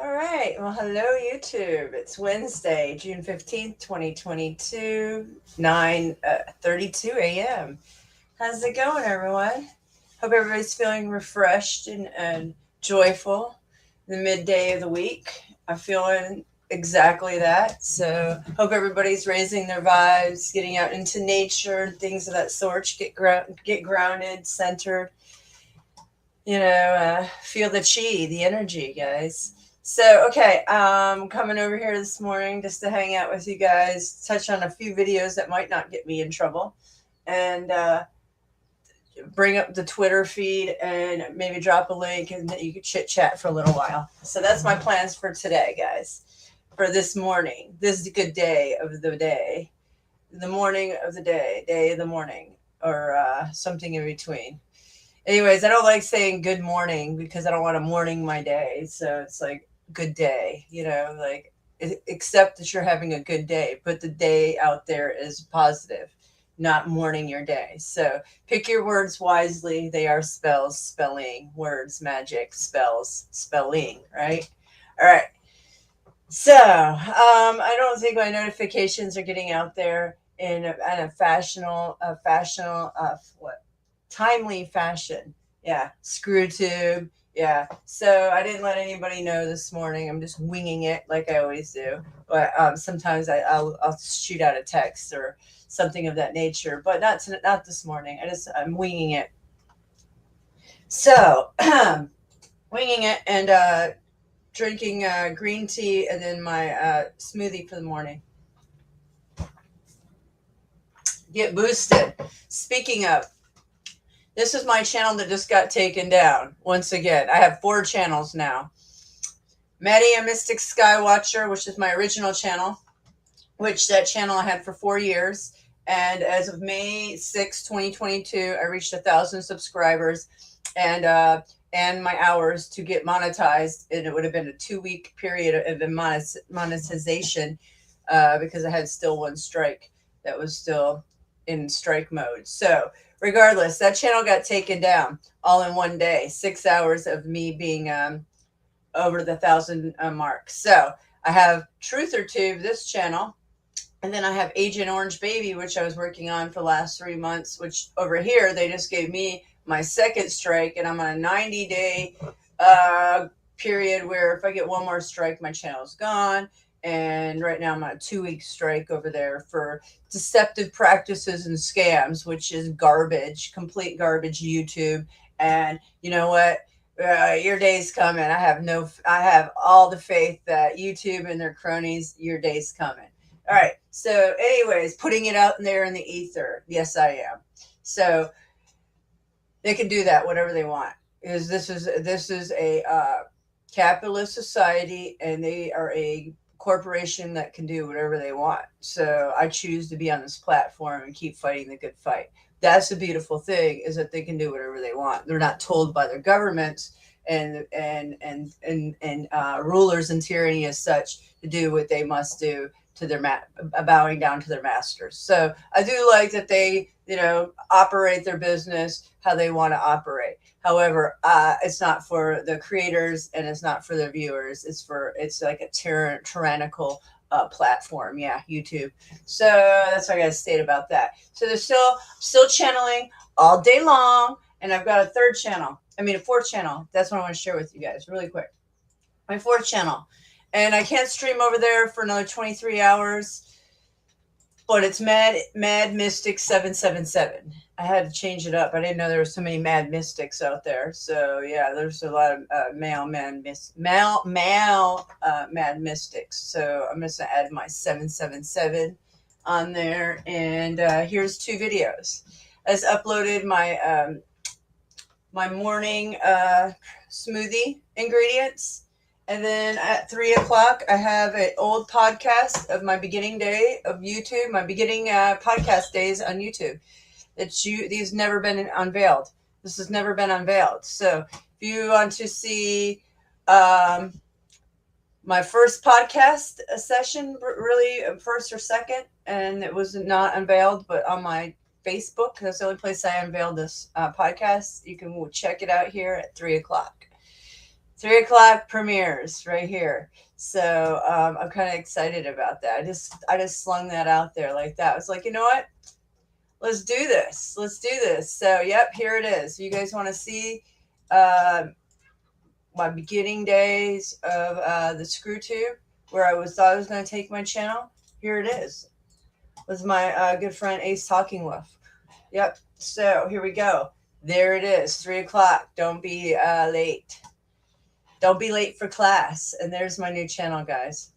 All right. Well, hello, YouTube. It's Wednesday, June 15th, 2022, 9:32 a.m. How's it going, everyone? Hope everybody's feeling refreshed and joyful the midday of the week. I'm feeling exactly that. So, hope everybody's raising their vibes, getting out into nature, things of that sort. Get grounded, centered, feel the chi, the energy, guys. So, okay, coming over here this morning just to hang out with you guys, touch on a few videos that might not get me in trouble, and bring up the Twitter feed and maybe drop a link and you could chit chat for a little while. So that's my plans for today, guys. For this morning, this is a good day of the day, the morning of the day of the morning, or something in between. Anyways, I don't like saying good morning because I don't want to morning my day. So it's like good day, like accept that you're having a good day. Put the day out there as positive, not morning your day. So pick your words wisely. They are spells, spelling, words, magic, spells, spelling, right? All right. So I don't think my notifications are getting out there in a what timely fashion. Yeah, screw tube. Yeah. So I didn't let anybody know this morning. I'm just winging it like I always do. But sometimes I'll shoot out a text or something of that nature. But not this morning. I'm winging it. So winging it and drinking green tea and then my smoothie for the morning. Get boosted. Speaking of, this is my channel that just got taken down. Once again, I have 4 channels now. Maddie, a Mystic Skywatcher, which is my original channel, which that channel I had for 4 years. And as of May 6, 2022, I reached 1,000 subscribers and my hours to get monetized. And it would have been a 2-week period of monetization because I had still 1 strike that was still in strike mode. So regardless, that channel got taken down all in 1 day, 6 hours of me being over the 1,000 mark. So I have Truther Tube, this channel, and then I have Agent Orange Baby, which I was working on for the last 3 months, which over here, they just gave me my 2nd strike, and I'm on a 90-day period where if I get 1 more strike, my channel's gone. And right now I'm on a 2-week strike over there for deceptive practices and scams, which is garbage, complete garbage, YouTube. And you know what? Your day's coming. I have all the faith that YouTube and their cronies, your day's coming. All right. So anyways, putting it out there in the ether. Yes, I am. So they can do that, whatever they want. Because this is a capitalist society, and they are a corporation that can do whatever they want. So I choose to be on this platform and keep fighting the good fight. That's the beautiful thing, is that they can do whatever they want. They're not told by their governments and rulers and tyranny as such to do what they must do to their bowing down to their masters. So I do like that they operate their business how they want to operate. However, it's not for the creators and it's not for the viewers. It's like a tyrannical platform. Yeah, YouTube. So that's what I got to state about that. So they're still channeling all day long, and I've got a 3rd channel. I mean, a 4th channel. That's what I want to share with you guys really quick. My 4th channel, and I can't stream over there for another 23 hours. But it's Mad Mystic 777. I had to change it up. I didn't know there were so many Mad Mystics out there. So yeah, there's a lot of male Mad Mystics. So I'm just gonna add my 777 on there. And here's 2 videos. I just uploaded my my morning smoothie ingredients. And then at 3 o'clock, I have an old podcast of my beginning day of YouTube, my beginning podcast days on YouTube. These never been unveiled. This has never been unveiled. So if you want to see my first podcast session, really first or second, and it was not unveiled, but on my Facebook, that's the only place I unveiled this podcast. You can check it out here at 3 o'clock. 3 o'clock premieres right here. So I'm kind of excited about that. I just slung that out there like that. I was like, you know what? Let's do this. Let's do this. So yep, here it is. You guys want to see uh, my beginning days of the screw tube, where thought I was going to take my channel? Here it is. Was my good friend Ace Talking Wolf. Yep. So here we go. There it is. 3 o'clock. Don't be late. Don't be late for class. And there's my new channel, guys.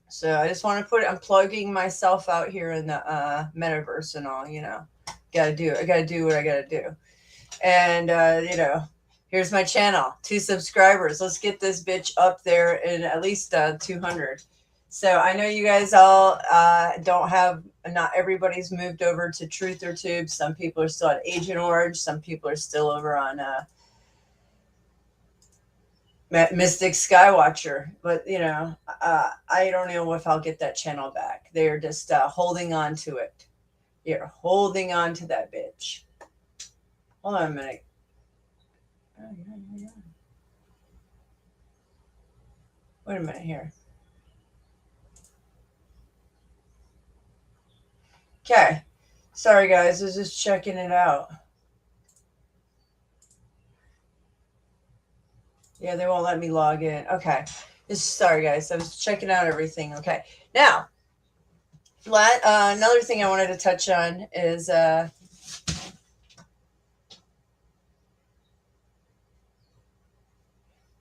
So I just want to I'm plugging myself out here in the metaverse and all, you know. I gotta do what I gotta do. And, you know, here's my channel. 2 subscribers. Let's get this bitch up there in at least 200. So I know you guys all don't have, not everybody's moved over to Truth or Tube. Some people are still at Agent Orange. Some people are still over on Mystic Skywatcher. But, you know, I don't know if I'll get that channel back. They're just holding on to it. You're holding on to that bitch. Hold on a minute. Wait a minute here. Okay. Sorry, guys. I was just checking it out. Yeah, they won't let me log in. Okay. Sorry, guys. I was checking out everything. Okay. Now, another thing I wanted to touch on is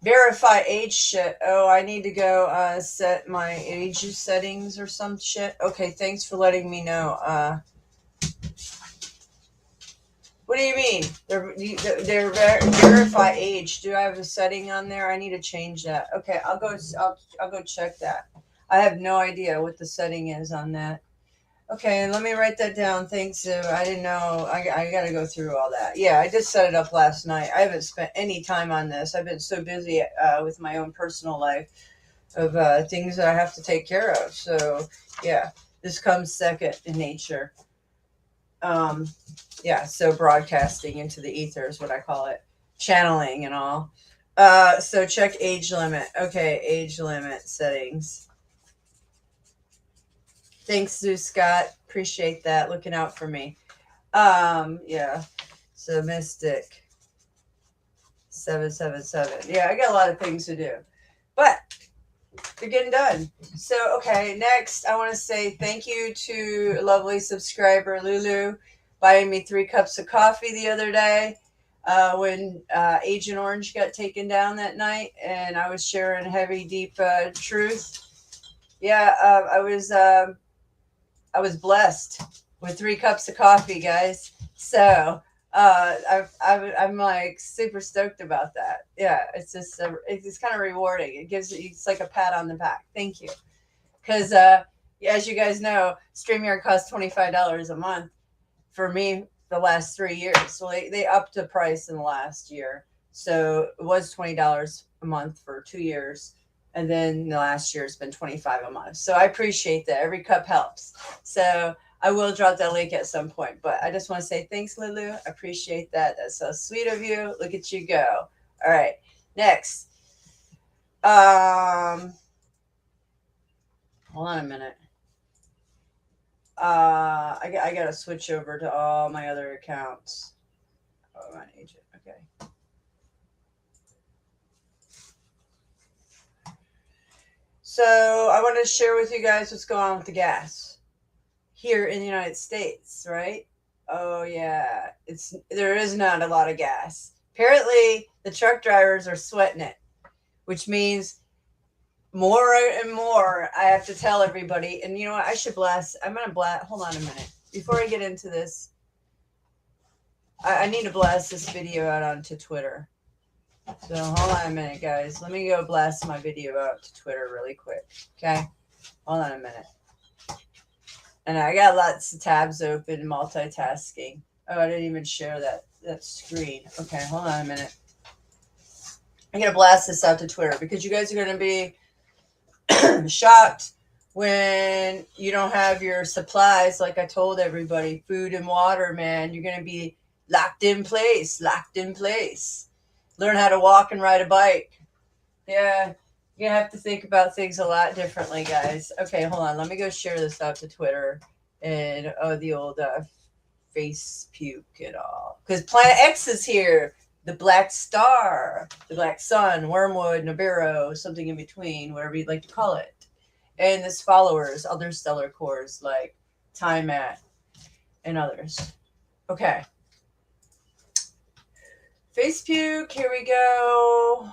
verify age shit. Oh, I need to go set my age settings or some shit. Okay, thanks for letting me know. What do you mean? They're verify age. Do I have a setting on there? I need to change that. Okay, I'll go check that. I have no idea what the setting is on that. Okay, let me write that down. Thanks. I didn't know. I got to go through all that. Yeah, I just set it up last night. I haven't spent any time on this. I've been so busy with my own personal life of things that I have to take care of. So, yeah, this comes second in nature. Yeah, so broadcasting into the ether is what I call it. Channeling and all. So check age limit. Okay, age limit settings. Thanks, Sue Scott. Appreciate that. Looking out for me. Yeah. So Mystic 777. Yeah, I got a lot of things to do. But they're getting done. So, okay, next I want to say thank you to lovely subscriber Lulu buying me 3 cups of coffee the other day when Agent Orange got taken down that night and I was sharing heavy, deep truth. Yeah, I was blessed with 3 cups of coffee, guys. So I'm like super stoked about that. Yeah, it's just it's kind of rewarding. It's like a pat on the back. Thank you, because as you guys know, StreamYard costs $25 a month for me the last 3 years. So they upped the price in the last year. So it was $20 a month for 2 years. And then the last year it's been $25 a month. So I appreciate that. Every cup helps. So I will drop that link at some point. But I just want to say thanks, Lulu. I appreciate that. That's so sweet of you. Look at you go. All right. Next. Hold on a minute. I got to switch over to all my other accounts. Oh, I'm on agent. Okay. So I want to share with you guys what's going on with the gas here in the United States, right? Oh yeah, there is not a lot of gas. Apparently, the truck drivers are sweating it, which means more and more I have to tell everybody. And you know what? I should blast. I'm gonna blast. Hold on a minute before I get into this. I need to blast this video out onto Twitter. So hold on a minute, guys. Let me go blast my video out to Twitter really quick. Okay? Hold on a minute. And I got lots of tabs open, multitasking. Oh, I didn't even share that screen. Okay, hold on a minute. I'm going to blast this out to Twitter because you guys are going to be shocked when you don't have your supplies. Like I told everybody, food and water, man. You're going to be locked in place. Learn how to walk and ride a bike. Yeah, you have to think about things a lot differently, guys. Okay, hold on. Let me go share this out to Twitter and the old face puke and all. Because Planet X is here. The black star, the black sun, wormwood, Nibiru, something in between, whatever you'd like to call it. And its followers, other stellar cores like Tiamat and others. Okay. Face puke, here we go.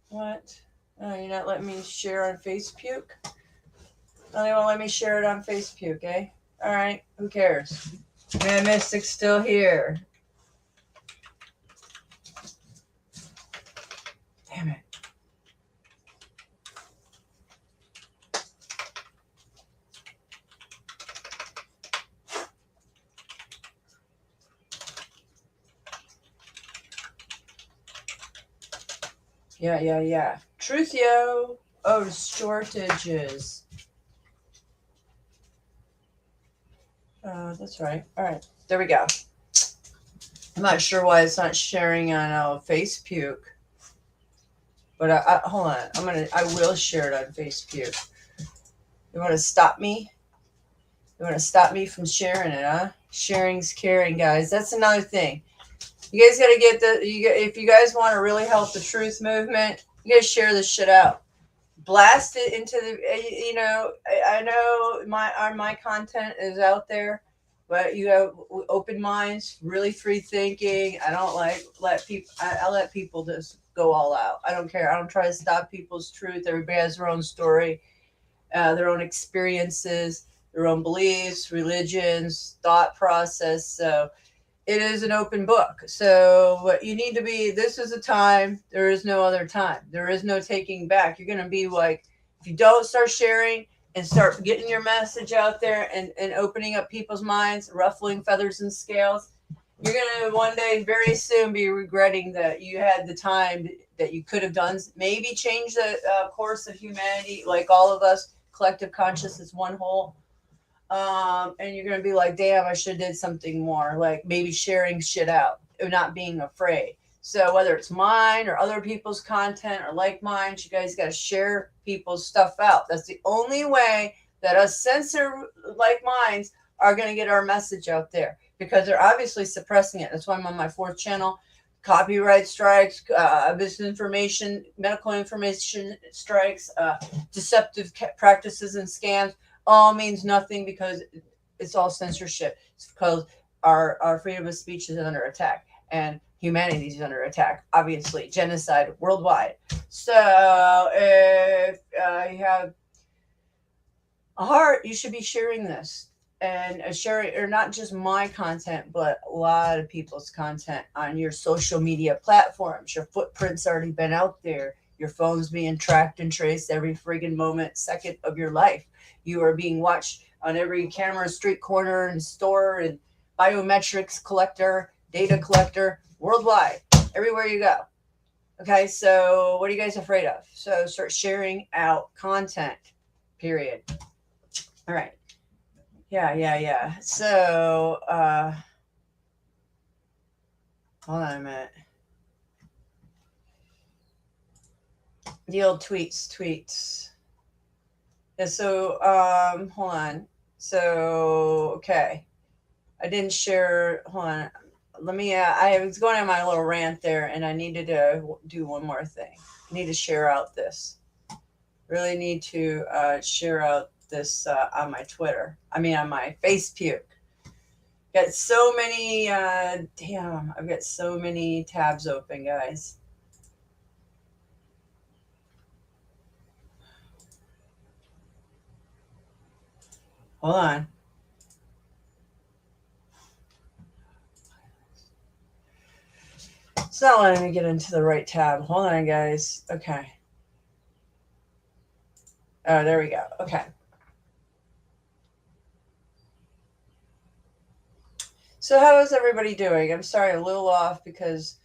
What? Oh, you're not letting me share on Face puke? Oh, they won't let me share it on Face puke, eh? All right, who cares? Man, Mystic's still here. Damn it. Yeah. Truthio. Oh, shortages. That's right. All right, there we go. I'm not sure why it's not sharing on Face puke. But hold on. I will share it on Face puke. You want to stop me? You want to stop me from sharing it, huh? Sharing's caring, guys. That's another thing. You guys got to get if you guys want to really help the truth movement, you guys share this shit out. Blast it into the, I know my content is out there, but you have open minds, really free thinking. I don't let people, I let people just go all out. I don't care. I don't try to stop people's truth. Everybody has their own story, their own experiences, their own beliefs, religions, thought process. So it is an open book. So what you need to be, this is a time, there is no other time. There is no taking back. You're going to be like, if you don't start sharing and start getting your message out there and opening up people's minds, ruffling feathers and scales, you're going to one day very soon be regretting that you had the time that you could have done, maybe change the course of humanity, like all of us, collective consciousness, one whole. And you're going to be like, damn, I should have did something more, like maybe sharing shit out or not being afraid. So whether it's mine or other people's content or like mine, you guys got to share people's stuff out. That's the only way that us censor like minds are going to get our message out there, because they're obviously suppressing it. That's why I'm on my 4th channel. Copyright strikes, misinformation, medical information strikes, deceptive practices and scams. All means nothing, because it's all censorship. It's because our freedom of speech is under attack, and humanity is under attack. Obviously, genocide worldwide. So if you have a heart, you should be sharing this and sharing, or not just my content, but a lot of people's content on your social media platforms. Your footprint's already been out there. Your phone's being tracked and traced every friggin' moment, second of your life. You are being watched on every camera, street corner, and store, and biometrics collector, data collector, worldwide, everywhere you go. Okay, so what are you guys afraid of? So start sharing out content, period. All right. Yeah. So, hold on a minute. The old tweets. Yeah, so, hold on. So, okay. I didn't share, hold on. Let me, I was going on my little rant there, and I needed to do one more thing. I need to share out this. Really need to share out this on my Twitter. On my Face puke. Got so many, damn, I've got so many tabs open, guys. Hold on. It's not letting me get into the right tab. Hold on, guys. Okay. Oh, there we go. Okay. So how is everybody doing? I'm sorry, a little off because,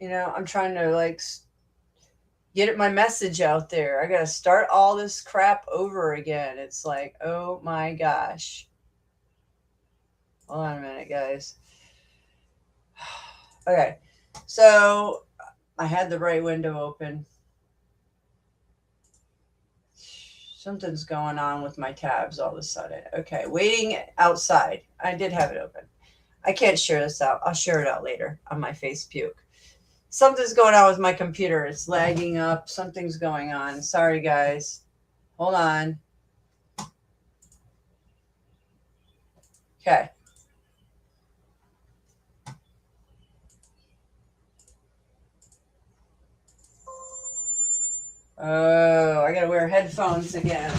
I'm trying to get my message out there. I got to start all this crap over again. It's like, oh my gosh. Hold on a minute, guys. Okay. So I had the right window open. Something's going on with my tabs all of a sudden. Okay, waiting outside. I did have it open. I can't share this out. I'll share it out later on my face puke. Something's going on with my computer. It's lagging up. Something's going on. Sorry, guys. Hold on. Okay. Oh, I gotta wear headphones again.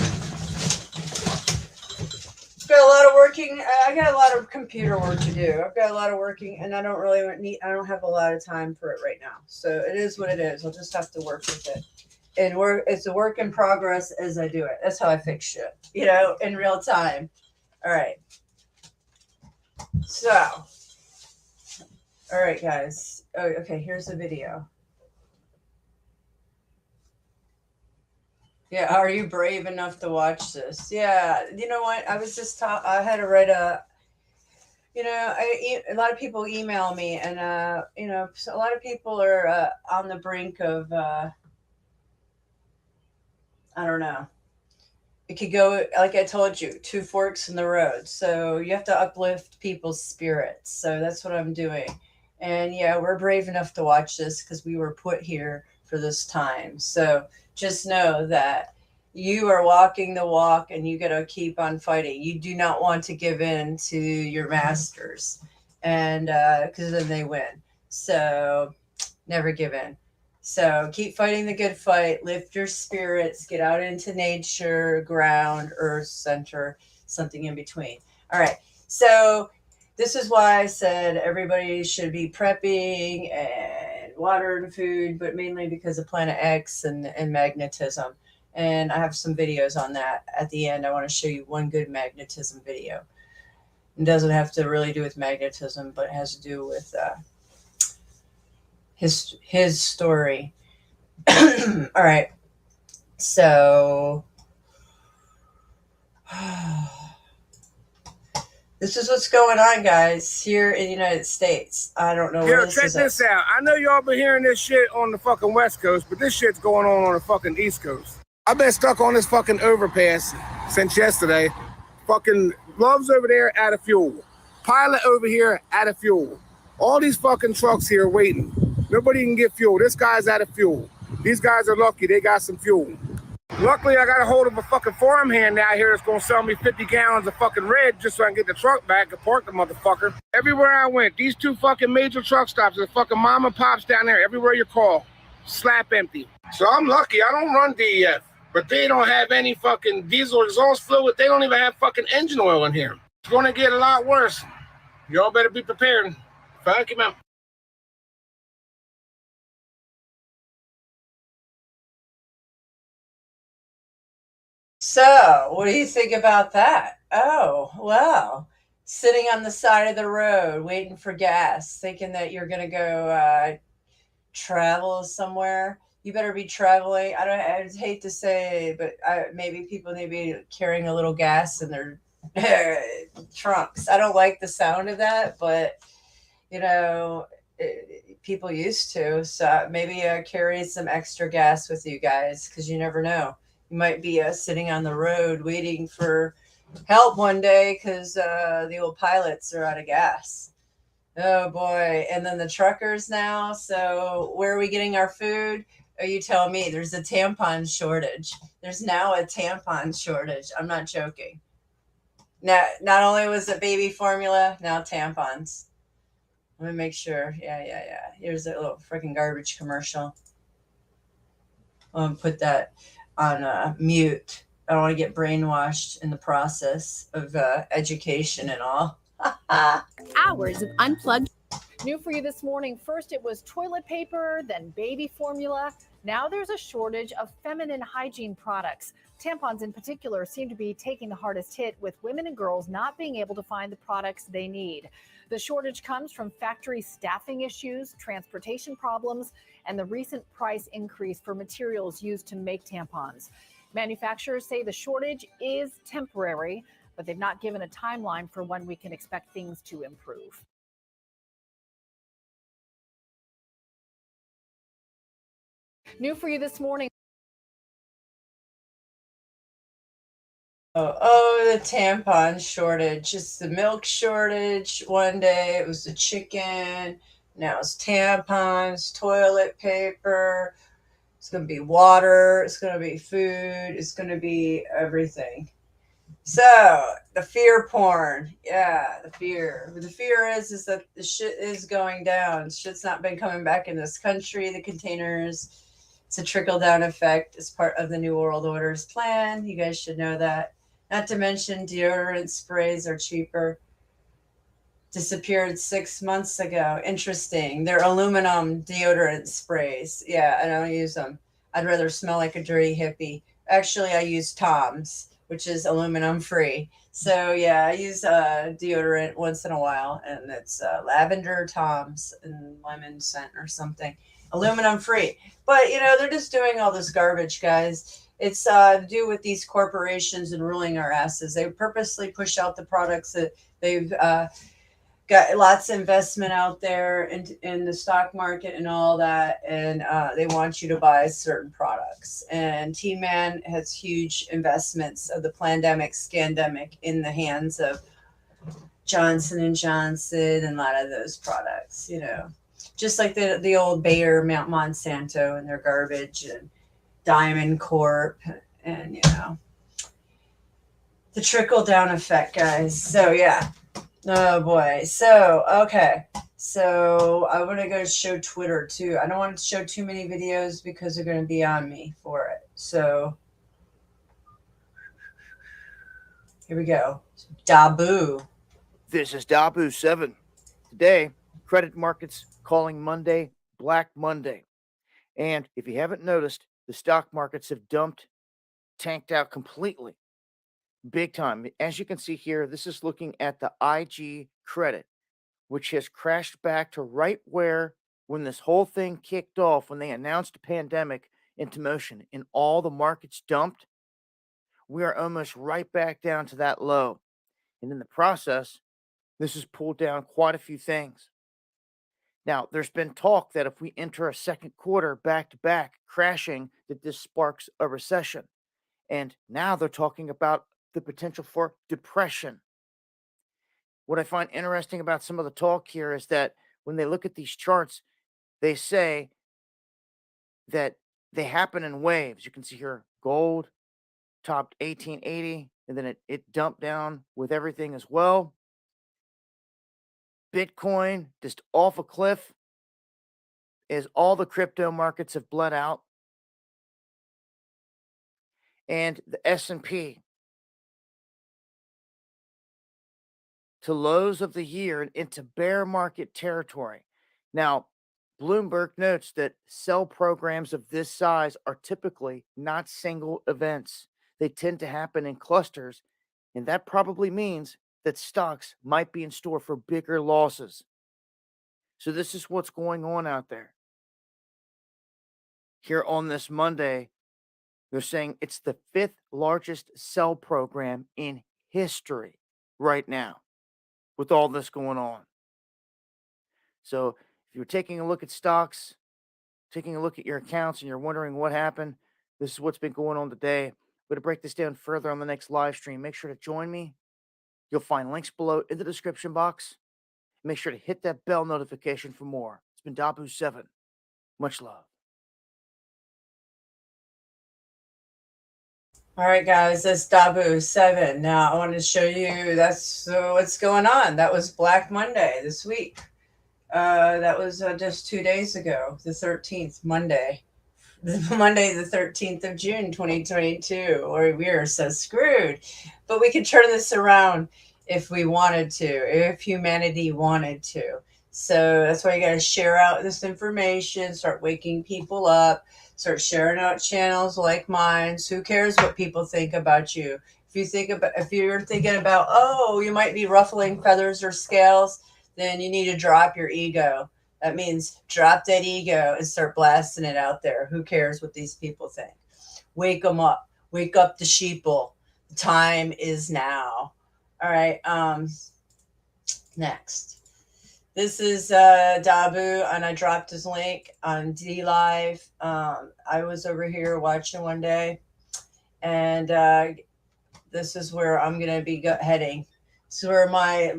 Got a lot of working. I got a lot of computer work to do. I've got a lot of working, and I don't really need. I don't have a lot of time for it right now. So it is what it is. I'll just have to work with it, and work. It's a work in progress as I do it. That's how I fix shit. In real time. All right. So, all right, guys. Oh, okay. Here's the video. Yeah, are you brave enough to watch this? Yeah, you know what? I was just I had to write a. A lot of people email me, and so a lot of people are on the brink of I don't know. It could go like I told you, two forks in the road. So you have to uplift people's spirits. So that's what I'm doing. And yeah, we're brave enough to watch this because we were put here for this time. So just know that you are walking the walk and you got to keep on fighting. You do not want to give in to your masters, and because then they win. So never give in. So keep fighting the good fight, lift your spirits, get out into nature, ground, earth, center, something in between. All right. So this is why I said everybody should be prepping and water and food, but mainly because of Planet X and magnetism. And I have some videos on that at the end. I want to show you one good magnetism video. It doesn't have to really do with magnetism, but it has to do with his story. All right. So this is what's going on, guys, here in the United States. I don't know where this check is this out. I know y'all been hearing this shit on the fucking West Coast, but this shit's going on the fucking East Coast. I've been stuck on this fucking overpass since yesterday. Fucking Love's over there out of fuel. Pilot over here out of fuel. All these fucking trucks here waiting. Nobody can get fuel. This guy's out of fuel. These guys are lucky. They got some fuel. Luckily, I got a hold of a fucking farmhand out here that's gonna sell me 50 gallons of fucking red just so I can get the truck back and park the motherfucker. Everywhere I went, these two fucking major truck stops, there's fucking mom and pops down there. Everywhere you call, slap empty. So I'm lucky. I don't run DEF, but they don't have any fucking diesel exhaust fluid. They don't even have fucking engine oil in here. It's gonna get a lot worse. Y'all better be prepared. Fuck him up. So, what do you think about that? Oh, well, sitting on the side of the road waiting for gas, thinking that you're going to go travel somewhere. You better be traveling. I hate to say, but maybe people need to be carrying a little gas in their trunks. I don't like the sound of that, but people used to. So maybe carry some extra gas with you guys because you never know. You might be sitting on the road waiting for help one day because the old pilots are out of gas. Oh boy. And then the truckers now. So where are we getting our food? Oh, you tell me. There's a tampon shortage. There's now a tampon shortage. I'm not joking. Now, not only was it baby formula, now tampons. Let me make sure. Yeah. Here's a little freaking garbage commercial. Put that on mute. I don't want to get brainwashed in the process of education and all. Hours of unplugged. New for you this morning. First, it was toilet paper, then baby formula. Now there's a shortage of feminine hygiene products. Tampons in particular seem to be taking the hardest hit, with women and girls not being able to find the products they need. The shortage comes from factory staffing issues, transportation problems, and the recent price increase for materials used to make tampons. Manufacturers say the shortage is temporary, but they've not given a timeline for when we can expect things to improve. New for you this morning. Oh, the tampon shortage. Just the milk shortage. One day it was the chicken. Now it's tampons, toilet paper. It's going to be water. It's going to be food. It's going to be everything. So the fear porn. Yeah, the fear. The fear is that the shit is going down. Shit's not been coming back in this country. The containers. It's a trickle down effect. It's part of the New World Order's plan. You guys should know that. Not to mention deodorant sprays are cheaper. Disappeared 6 months ago. Interesting. They're aluminum deodorant sprays. Yeah, I don't use them. I'd rather smell like a dirty hippie. Actually, I use Tom's, which is aluminum free. So yeah, I use deodorant once in a while, and it's lavender Tom's and lemon scent or something. Aluminum free. But they're just doing all this garbage, guys. It's to do with these corporations and ruling our asses. They purposely push out the products that they've got lots of investment out there in the stock market and all that, and they want you to buy certain products. And T-Man has huge investments of the scandemic in the hands of Johnson and Johnson and a lot of those products. Just like the old Bayer, Monsanto, and their garbage, and Diamond Corp, and the trickle down effect, guys. So yeah. Oh boy. So okay. So I want to go show Twitter too. I don't want to show too many videos because they're going to be on me for it. So here we go. Dabu. This is Dabu 7. Today, credit markets calling Monday Black Monday. And if you haven't noticed, the stock markets have tanked out completely. Big time. As you can see here, this is looking at the IG credit, which has crashed back to right where when this whole thing kicked off, when they announced the pandemic into motion and all the markets dumped, we are almost right back down to that low. And in the process, this has pulled down quite a few things. Now, there's been talk that if we enter a second quarter back-to-back crashing, that this sparks a recession. And now they're talking about the potential for depression. What I find interesting about some of the talk here is that when they look at these charts, they say that they happen in waves. You can see here gold topped 1880, and then it dumped down with everything as well. Bitcoin just off a cliff as all the crypto markets have bled out. And the S&P to lows of the year and into bear market territory. Now, Bloomberg notes that sell programs of this size are typically not single events. They tend to happen in clusters, and that probably means that stocks might be in store for bigger losses. So this is what's going on out there. Here on this Monday, they're saying it's the 5th largest sell program in history right now with all this going on. So if you're taking a look at stocks, taking a look at your accounts, and you're wondering what happened, this is what's been going on today. I'm going to break this down further on the next live stream. Make sure to join me. You'll find links below in the description box. Make sure to hit that bell notification for more. It's been Dabu 7. Much love. All right, guys, that's Dabu 7. Now I want to show you that's what's going on. That was Black Monday this week. That was just 2 days ago, the 13th, Monday. Monday, the 13th of June, 2022. Or we are so screwed. But we could turn this around if we wanted to, if humanity wanted to. So that's why you got to share out this information, start waking people up, start sharing out channels like mine. So who cares what people think about you? If you're thinking about, oh, you might be ruffling feathers or scales, then you need to drop your ego. That means drop that ego and start blasting it out there. Who cares what these people think? Wake them up. Wake up the sheeple. The time is now. All right. Next. This is Dabu, and I dropped his link on D Live. I was over here watching one day, and this is where I'm going to be heading. This is where my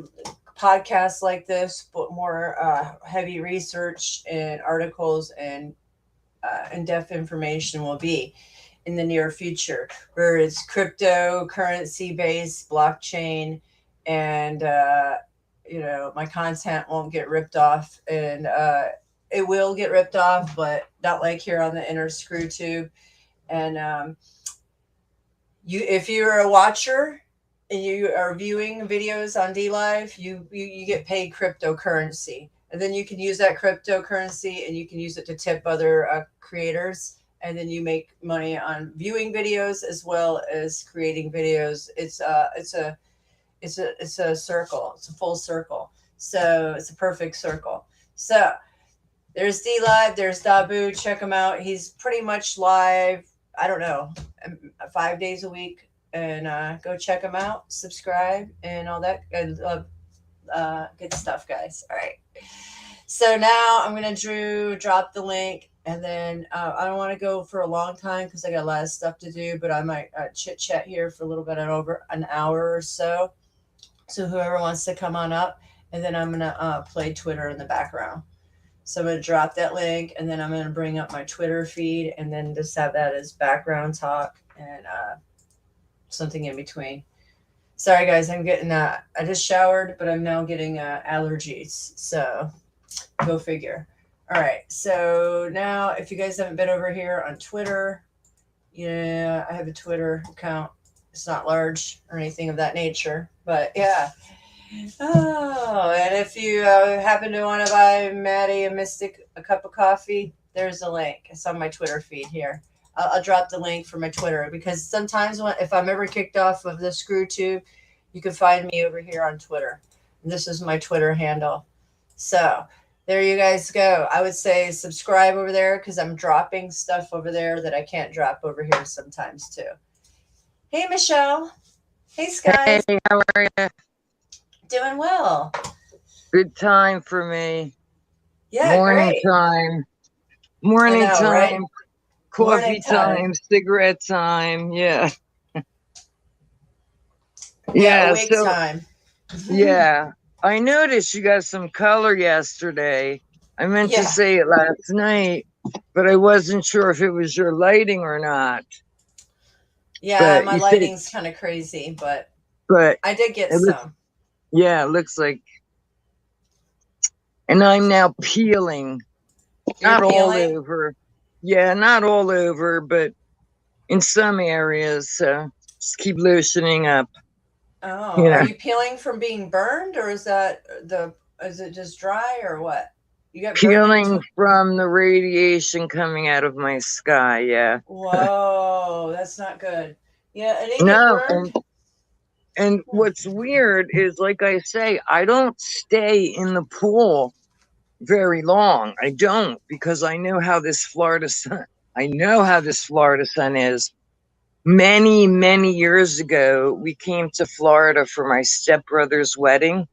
podcasts like this, but more heavy research and articles and in-depth information will be in the near future, where it's cryptocurrency based, blockchain, and my content won't get ripped off, and it will get ripped off, but not like here on the inner screw tube. And if you're a watcher and you are viewing videos on D Live, you get paid cryptocurrency, and then you can use that cryptocurrency and you can use it to tip other creators, and then you make money on viewing videos as well as creating videos. It's a circle. It's a full circle. So it's a perfect circle. So there's D Live, there's Dabu. Check him out. He's pretty much live, I don't know, 5 days a week. And go check him out, subscribe, and all that good stuff, guys. All right. So now I'm going to drop the link, and then I don't want to go for a long time because I got a lot of stuff to do, but I might chit-chat here for a little bit, over an hour or so. So whoever wants to come on up, and then I'm going to play Twitter in the background. So I'm going to drop that link, and then I'm going to bring up my Twitter feed, and then just have that as background talk and something in between. Sorry, guys, I'm getting I just showered, but I'm now getting allergies. So go figure. All right. So now, if you guys haven't been over here on Twitter, yeah, I have a Twitter account. It's not large or anything of that nature, but yeah. Oh, and if you happen to want to buy Maddie and Mystic a cup of coffee, there's a link. It's on my Twitter feed here. I'll drop the link for my Twitter, because sometimes if I'm ever kicked off of the screw tube, you can find me over here on Twitter. And this is my Twitter handle. So there you guys go. I would say subscribe over there, because I'm dropping stuff over there that I can't drop over here sometimes too. Hey, Michelle. Hey, Sky. Hey, how are you? Doing well. Good time for me. Yeah, Morning great. time. Morning I know, time. right? Coffee Morning time. Cigarette time. Yeah. Yeah, awake time. Yeah. I noticed you got some color yesterday. I meant to say it last night, but I wasn't sure if it was your lighting or not. Yeah, my lighting's kind of crazy, but I did get some. Yeah, it looks like. And I'm now peeling. Not all over. Yeah, not all over, but in some areas. So just keep loosening up. Oh, are you peeling from being burned, or is it just dry, or what? You got peeling from the radiation coming out of my sky. Yeah. Whoa, that's not good. Yeah, it ain't burned. And what's weird is, like I say, I don't stay in the pool very long. I don't, because I know how this Florida sun is. Many, many years ago, we came to Florida for my stepbrother's wedding.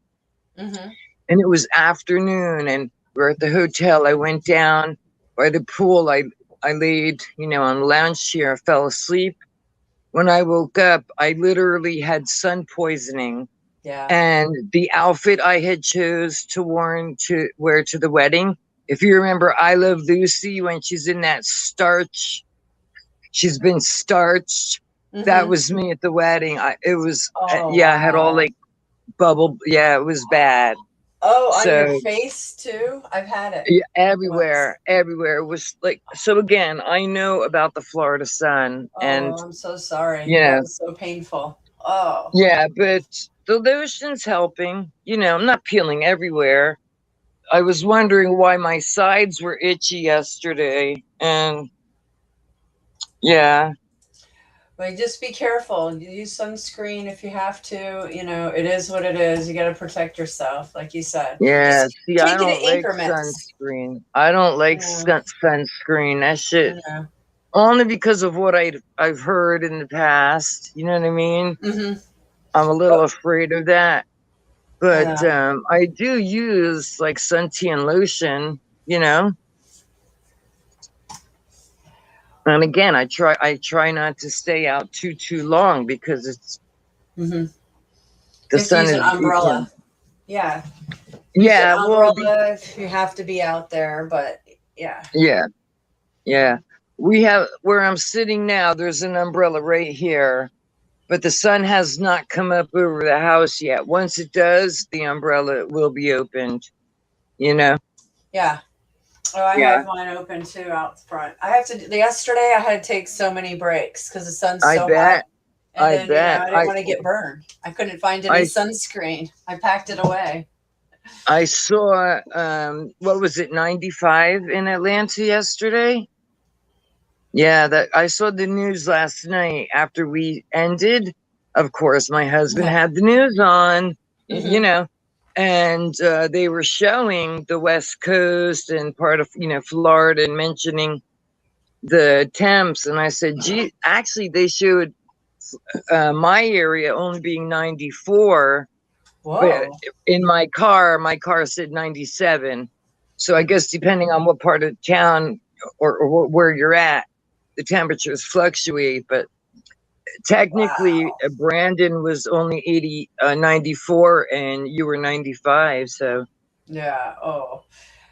Mm-hmm. And it was afternoon, and we're at the hotel. I went down by the pool. I laid, on the lounge chair, fell asleep. When I woke up, I literally had sun poisoning. Yeah. And the outfit I had chose to wear to the wedding, if you remember I Love Lucy, when she's in that starch, she's been starched. Mm-hmm. That was me at the wedding. I had all like bubble. Yeah, it was bad. Oh, on your face too? I've had it. Yeah, everywhere. It was like, so again, I know about the Florida sun. And I'm so sorry. That was so painful. Oh. Yeah, but the lotion's helping. I'm not peeling everywhere. I was wondering why my sides were itchy yesterday. And yeah. But just be careful. You use sunscreen if you have to. It is what it is. You got to protect yourself, like you said. Yeah. See, I don't like sunscreen. I don't like sunscreen. That shit. Yeah. Only because of what I've heard in the past. You know what I mean? Mm-hmm. I'm a little afraid of that. But I do use like suntan and lotion, you know. And again, I try not to stay out too long because it's Mm-hmm. the You have to sun use is, an you know, umbrella. Yeah. Use an yeah, well, umbrella if you have to be out there, but yeah. yeah. We have where I'm sitting now, there's an umbrella right here, but the sun has not come up over the house yet. Once it does, the umbrella will be opened, you know. Yeah. Oh, I Yeah. have mine open too out front. I have to. Yesterday, I had to take so many breaks because the sun's I so hot, bet. and I then bet. I didn't want to get burned. I couldn't find any I sunscreen. I packed it away. I saw what was it, 95 in Atlanta yesterday? Yeah, that I saw the news last night after we ended. Of course, my husband Yeah. had the news on, you Hmm. know, and they were showing the West Coast and part of, Florida and mentioning the temps. And I said, gee, actually, they showed my area only being 94, but Whoa. in my car said 97. So I guess depending on what part of town or where you're at, the temperatures fluctuate. But technically, Wow. Brandon was only 94, and you were 95. So Yeah. Oh,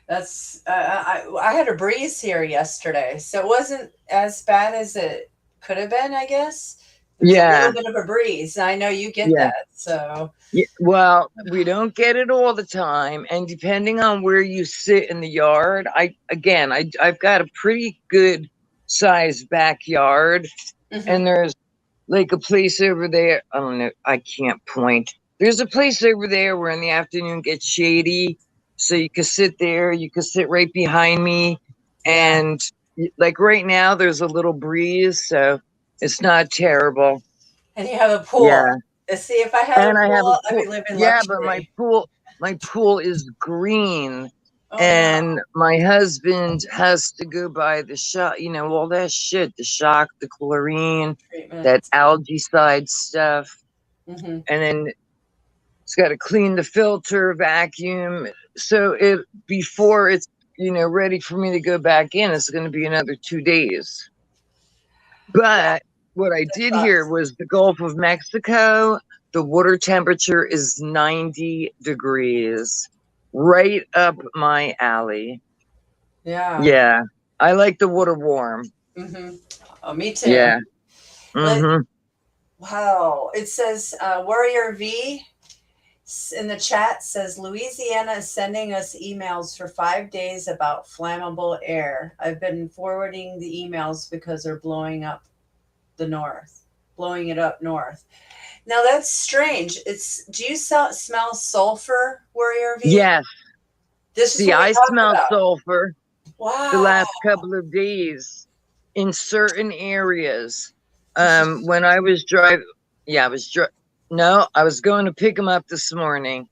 that's. I had a breeze here yesterday, so it wasn't as bad as it could have been. I guess there was a little yeah, bit of a breeze. And I know you get yeah. that. So. Yeah, well, we don't get it all the time, and depending on where you sit in the yard, I've got a pretty good sized backyard, Hmm. and there's like a place over there. I don't know. I can't point. There's a place over there where in the afternoon gets shady, so you can sit there. You can sit right behind me, Yeah. and like right now, there's a little breeze, so it's not terrible. And you have a pool. Yeah. See, if I had a And I have a pool, I'd be pool. living Yeah, but my luxury. pool is green, Oh no. and my husband has to go buy the shot, all that shit, the shock, the chlorine, that Treatments. algae side stuff, Hmm. and then it's got to clean the filter, vacuum. So it before it's ready for me to go back in, it's going to be another 2 days. Yeah, But what I that did hear sucks. was the Gulf of Mexico, the water temperature is 90 degrees, right up my alley. Yeah. Yeah, I like the water warm. Hmm. Oh, me too. Yeah. Let, Mm-hmm. wow. It says Warrior V in the chat says Louisiana is sending us emails for 5 days about flammable air. I've been forwarding the emails because they're blowing it up north. Now that's strange. Do you smell sulfur, Warrior V? Yes. This is See, what we I talked smell about. sulfur the Wow. last couple of days in certain areas. This is When I was driving, yeah, no, I was going to pick him up this morning.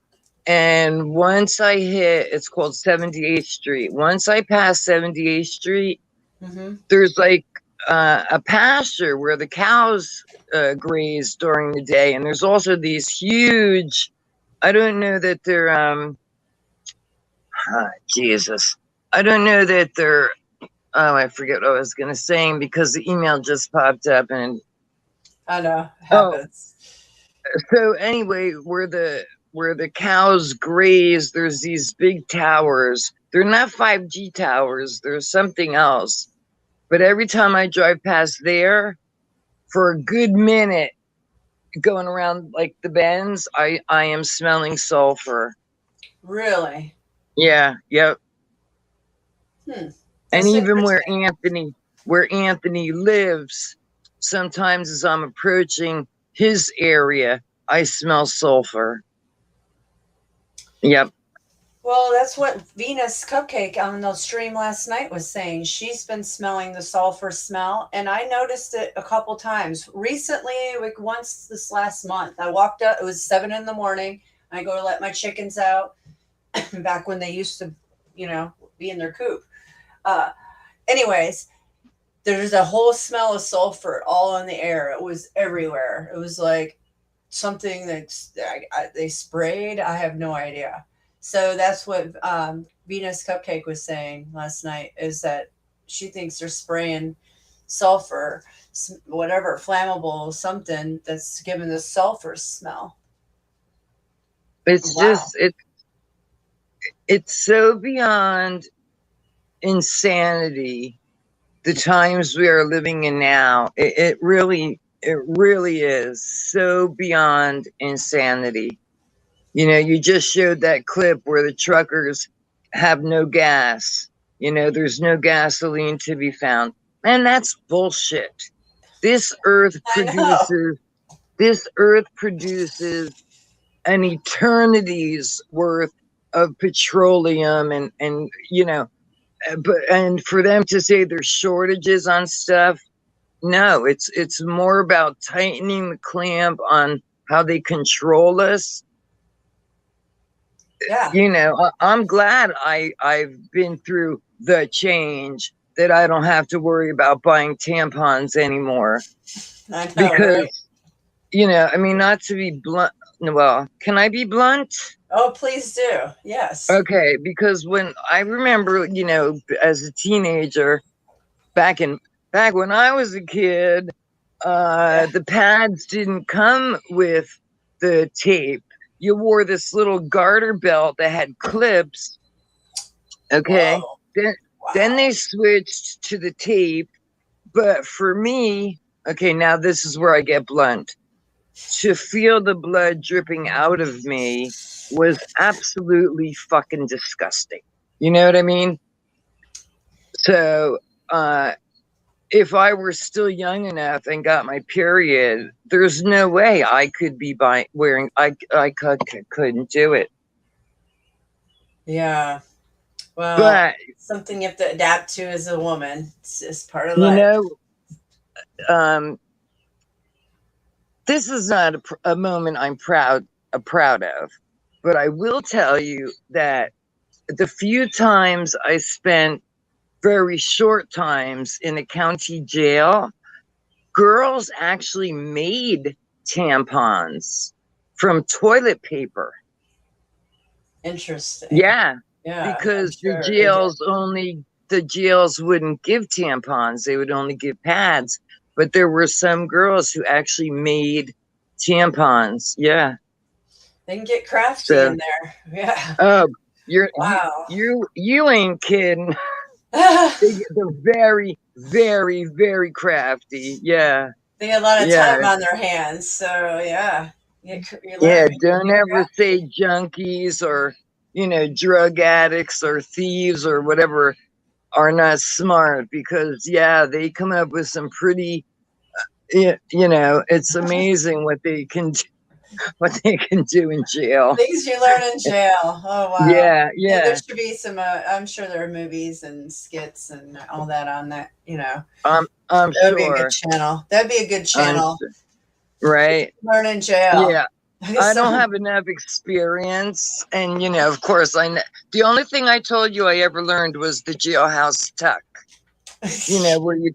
And once I hit, it's called 78th Street. Once I pass 78th Street, hmm there's like a pasture where the cows graze during the day. And there's also these huge, I don't know that they're, Jesus. I don't know that they're, oh, I forget what I was going to say because the email just popped up. And I know. It oh, happens. so anyway, where the cows graze, there's these big towers. They're not 5G towers, there's something else. But every time I drive past there for a good minute, going around like the bends, I am smelling sulfur. Really? Yeah, yep. Hmm. And That's even interesting. where Anthony lives, sometimes as I'm approaching his area, I smell sulfur. Yep. Well, that's what Venus Cupcake on the stream last night was saying. She's been smelling the sulfur smell, and I noticed it a couple times recently. Like once this last month, I walked up. It was 7 in the morning. I go to let my chickens out back when they used to, be in their coop. Uh, anyways, there's a whole smell of sulfur all in the air. It was everywhere. It was like something that's they sprayed. I have no idea. So that's what Venus Cupcake was saying last night, is that she thinks they're spraying sulfur, whatever, flammable, something that's giving the sulfur smell. It's Wow. just it's so beyond insanity, the times we are living in now. It really is so beyond insanity. You know, you just showed that clip where the truckers have no gas. You know, there's no gasoline to be found. And that's bullshit. This earth I know. produces an eternity's worth of petroleum and you know, and for them to say there's shortages on stuff, no, it's more about tightening the clamp on how they control us. Yeah. You know, I'm glad I've been through the change, that I don't have to worry about buying tampons anymore. I know, Because, right? you know, I mean, not to be blunt. Well, can I be blunt? Oh, please do. Yes. Okay, because when I remember, you know, as a teenager, back when I was a kid, the pads didn't come with the tape. You wore this little garter belt that had clips. Okay. Whoa. Then Wow. they switched to the tape. But for me, okay, now this is where I get blunt. To feel the blood dripping out of me was absolutely fucking disgusting. You know what I mean? So, if I were still young enough and got my period, there's no way I could be wearing. I couldn't do it. Yeah. Well, But something you have to adapt to as a woman. It's just part of you life. know, this is not a moment I'm proud of. But I will tell you that the few times I spent very short times in a county jail, girls actually made tampons from toilet paper. Interesting. Yeah, Yeah. because I'm sure the jails wouldn't give tampons, they would only give pads. But there were some girls who actually made tampons. Yeah. they can get crafty So, in there. Yeah. oh, Wow. you ain't kidding. They're very, very, very crafty. Yeah. They get a lot of Yeah. time on their hands. So, yeah. You Yeah. learn. Don't You get ever crafty. say junkies or, you know, drug addicts or thieves or whatever are not smart, because, yeah, they come up with some pretty, you know, it's amazing what they can do in jail. Things you learn in jail. Oh, wow. Yeah. There Yeah. should be some, I'm sure there are movies and skits and all that on that, you know. I'm That would be a sure. good channel. That'd be a good channel. Right. Learn in jail. Yeah. I don't have enough experience, and you know, of course, the only thing I told you I ever learned was the jailhouse tuck. You know, where you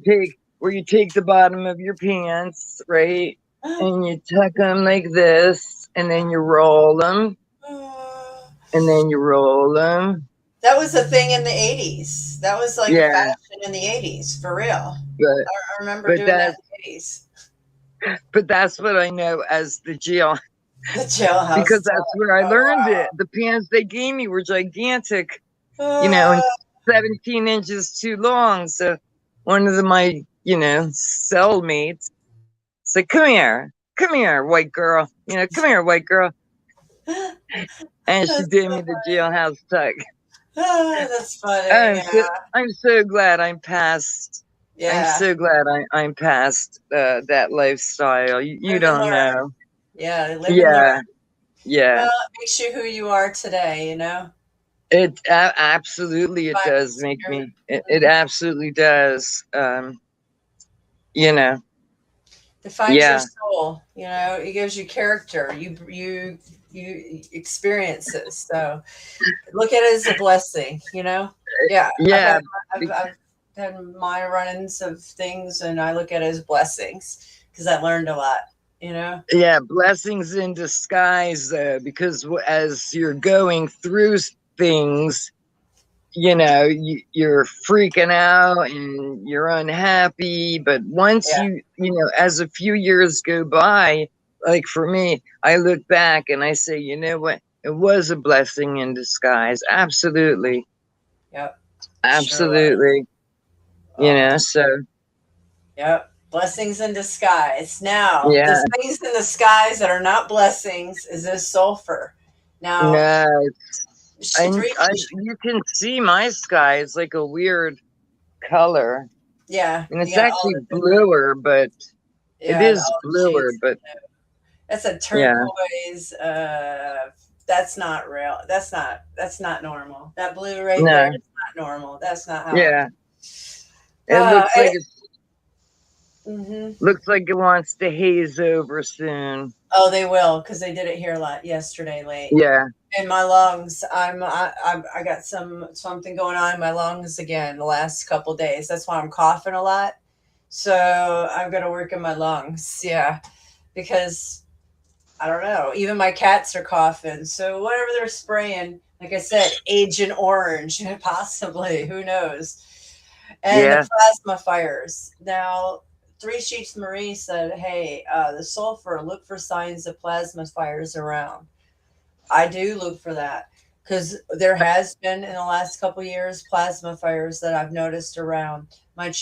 take the bottom of your pants, right, and you tuck them like this, and then you roll them, and then you roll them. That was a thing in the 80s. That was like a Yeah, fashion in the 80s, for real. but I remember but doing that that's in the 80s. but that's what I know as the jail, The jailhouse because tuck. that's where I Oh, learned wow. it. The pants they gave me were gigantic, you know, and 17 inches too long. So one of my, you know, cellmates said, come here, white girl, you know, come here, white girl. And she That's did so me the funny. jailhouse tuck. That's funny. I'm so glad I'm past. Yeah. I'm so glad I'm past that lifestyle. You Live and don't learn. know. Yeah, live and Yeah, learn. yeah. Well, it makes you who you are today, you know? It absolutely it does make me. It absolutely does. You know. Defines your Yeah. soul, you know, it gives you character, you experiences. So look at it as a blessing, you know? Yeah. Yeah. I've had my run-ins of things, and I look at it as blessings because I learned a lot, you know? Yeah, blessings in disguise, though, because as you're going through things, you know, you're freaking out and you're unhappy. But once Yeah. you know, as a few years go by, like for me, I look back and I say, you know what? It was a blessing in disguise. Absolutely. Yep. Sure was. Absolutely. You Oh, know, so yep. Blessings in disguise. Now, the yeah. things in the skies that are not blessings is this sulfur. Now, No, three. you can see my sky. It's like a weird color. Yeah, And you it's got all actually the different. bluer, but it Yeah, is all the bluer, shades. but That's a yeah, turquoise. That's not real. That's not normal. That blue right there no, is not normal. That's not how it. yeah. It looks And like it, it mhm. looks like it wants to haze over soon. Oh, they will because they did it here a lot yesterday late. Yeah, In my lungs, I got something going on in my lungs again the last couple days. That's why I'm coughing a lot. So I'm gonna work in my lungs. Yeah, because I don't know. Even my cats are coughing. So whatever they're spraying, like I said, Agent Orange, possibly. Who knows? And the yeah, plasma fires. Now, Three Sheets Marie said, "Hey, the sulfur. Look for signs of plasma fires around." I do look for that because there has been in the last couple years plasma fires that I've noticed around. My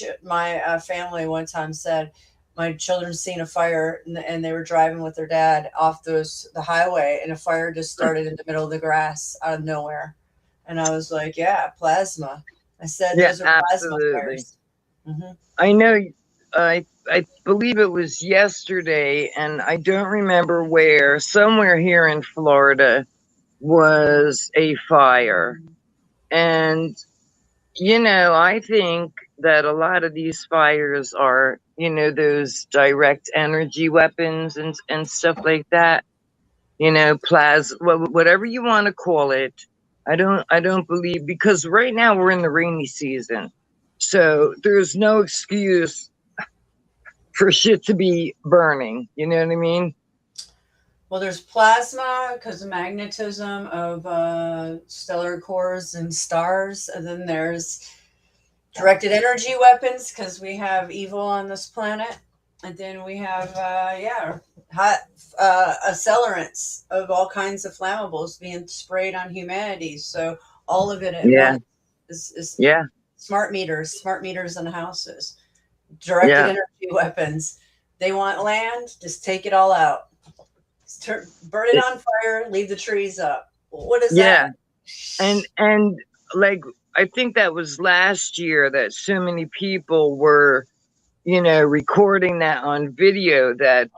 family one time said my children seen a fire and they were driving with their dad off the highway and a fire just started in the middle of the grass out of nowhere, and I was like, "Yeah, plasma." I said, yeah, "Those are plasma absolutely. fires." Hmm. I know. I believe it was yesterday, and I don't remember where. Somewhere here in Florida was a fire, and you know, I think that a lot of these fires are, you know, those direct energy weapons and stuff like that. You know, whatever you want to call it. I don't believe because right now we're in the rainy season. So there's no excuse for shit to be burning. You know what I mean? Well, there's plasma because of magnetism of stellar cores and stars, and then there's directed energy weapons because we have evil on this planet, and then we have hot accelerants of all kinds of flammables being sprayed on humanity. So all of it at Yeah, once is yeah, smart meters in the houses, directed yeah, energy weapons. They want land, just take it all out. Burn it it- on fire, leave the trees up. What is yeah. that? And like I think that was last year that so many people were, you know, recording that on video that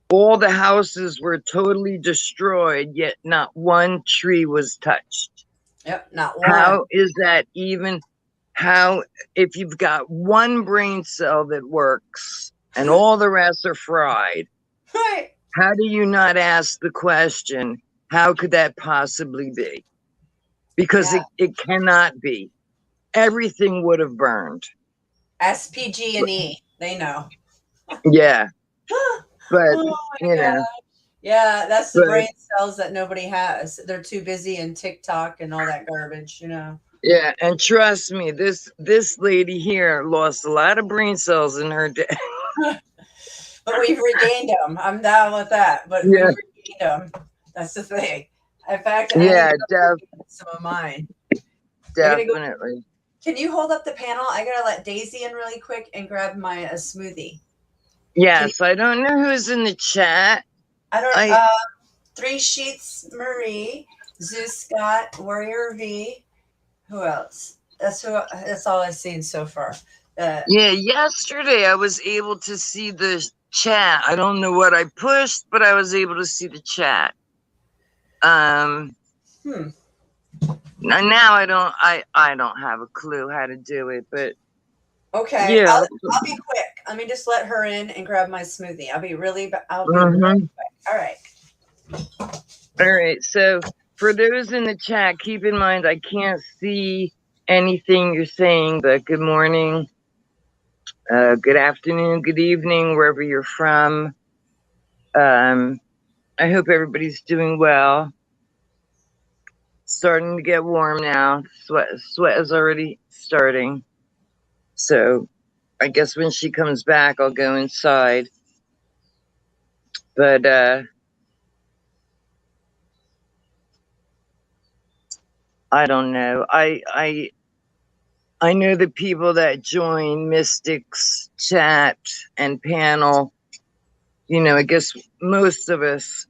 all the houses were totally destroyed, yet not one tree was touched. Yep, not one. How is that even? How, if you've got one brain cell that works and all the rest are fried, Right. how do you not ask the question, how could that possibly be? Because Yeah. it cannot be. Everything would have burned. SPG and E. They know. Yeah. But, Oh you my god. know, Yeah, that's the but brain cells that nobody has. They're too busy in TikTok and all that garbage, you know. yeah, and trust me, this lady here lost a lot of brain cells in her day. But we've regained them. I'm down with that. But we've Yeah, regained them. That's the thing. In fact, I need yeah, to go regain some of mine. I gotta go. definitely. Can you hold up the panel? I gotta let Daisy in really quick and grab my smoothie. Can you, Yes, I don't know who's in the chat. I don't. I Three Sheets Marie, Zeus Scott, Warrior V. Who else? That's all I've seen so far. Yeah, yesterday I was able to see the chat. I don't know what I pushed, but I was able to see the chat. Hmm. Now I don't have a clue how to do it, but Okay, yeah. I'll be quick. Let me just let her in and grab my smoothie. I'll be really quick. Mhm. All right. All right. So for those in the chat, keep in mind I can't see anything you're saying, but good morning, good afternoon, good evening, wherever you're from. I hope everybody's doing well. Starting to get warm now. Sweat is already starting. So I guess when she comes back, I'll go inside. But I don't know. I know the people that join Mystics chat and panel. You know, I guess most of us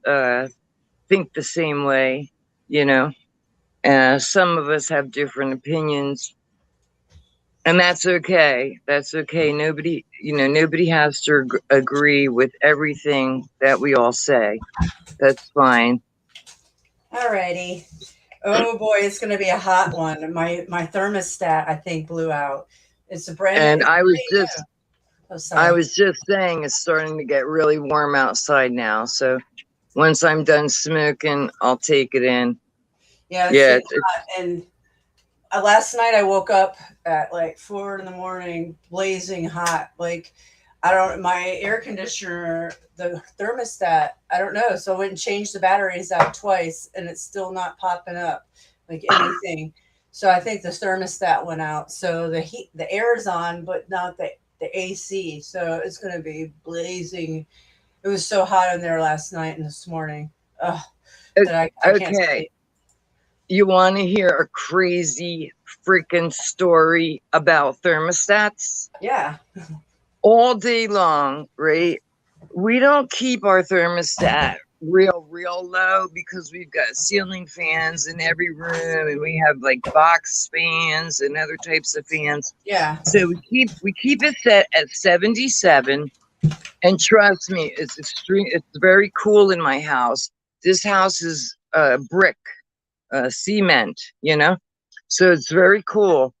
think the same way. You know, some of us have different opinions, and that's okay. That's okay. Nobody has to agree with everything that we all say. That's fine. Alrighty. Oh boy, it's going to be a hot one. My thermostat, I think, blew out. It's a brand And new. I was New. just Oh, I sorry. was just saying it's starting to get really warm outside now. So once I'm done smoking, I'll take it in. Yeah, it's Yeah, getting hot. And last night I woke up at like 4 in the morning, blazing hot. Like, I don't, my air conditioner, the thermostat, I don't know. So I went and changed the batteries out twice and it's still not popping up like anything. So I think the thermostat went out. So the air is on, but not the AC. So it's going to be blazing. It was so hot in there last night and this morning. Ugh, that I can't okay. sleep. You want to hear a crazy freaking story about thermostats? Yeah. All day long, right? We don't keep our thermostat real low because we've got ceiling fans in every room and we have like box fans and other types of fans. Yeah. So we keep it set at 77. And trust me, it's extreme. It's very cool in my house. This house is brick, cement, so it's very cool.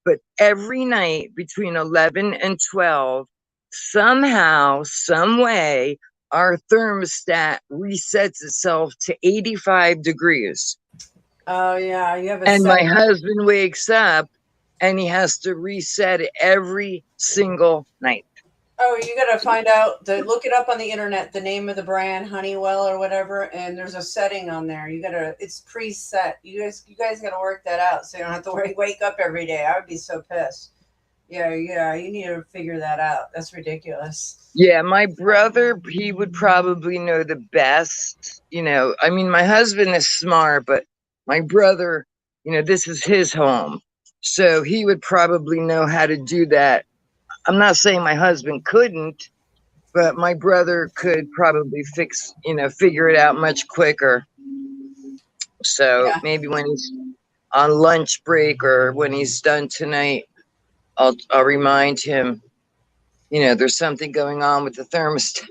But every night between 11 and 12, somehow, some way, our thermostat resets itself to 85 degrees. Oh yeah, you have a And my setting. husband wakes up and he has to reset it every single night. Oh, you gotta find out look it up on the internet, the name of the brand, Honeywell or whatever, and there's a setting on there. It's preset. You guys gotta work that out so you don't have to wake up every day. I would be so pissed. Yeah, you need to figure that out. That's ridiculous. Yeah, my brother, he would probably know the best. I mean, my husband is smart, but my brother, this is his home. So he would probably know how to do that. I'm not saying my husband couldn't, but my brother could probably figure it out much quicker. So Yeah. maybe when he's on lunch break or when he's done tonight, I'll remind him, there's something going on with the thermostat.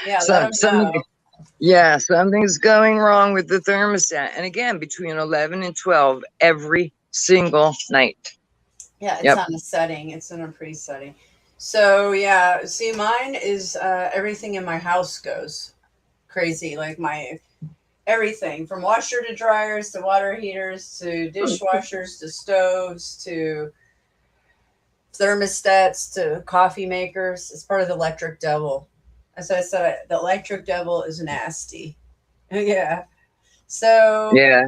Yeah, let them Something, know. yeah, something's going wrong with the thermostat. And again, between 11 and 12 every single night. Yeah, it's Yep. on the setting. It's in a pre-setting. So yeah, see, mine is everything in my house goes crazy. Like my everything from washer to dryers to water heaters to dishwashers to stoves to thermostats to coffee makers. It's part of the electric devil. As I said, the electric devil is nasty. Yeah. So Yeah.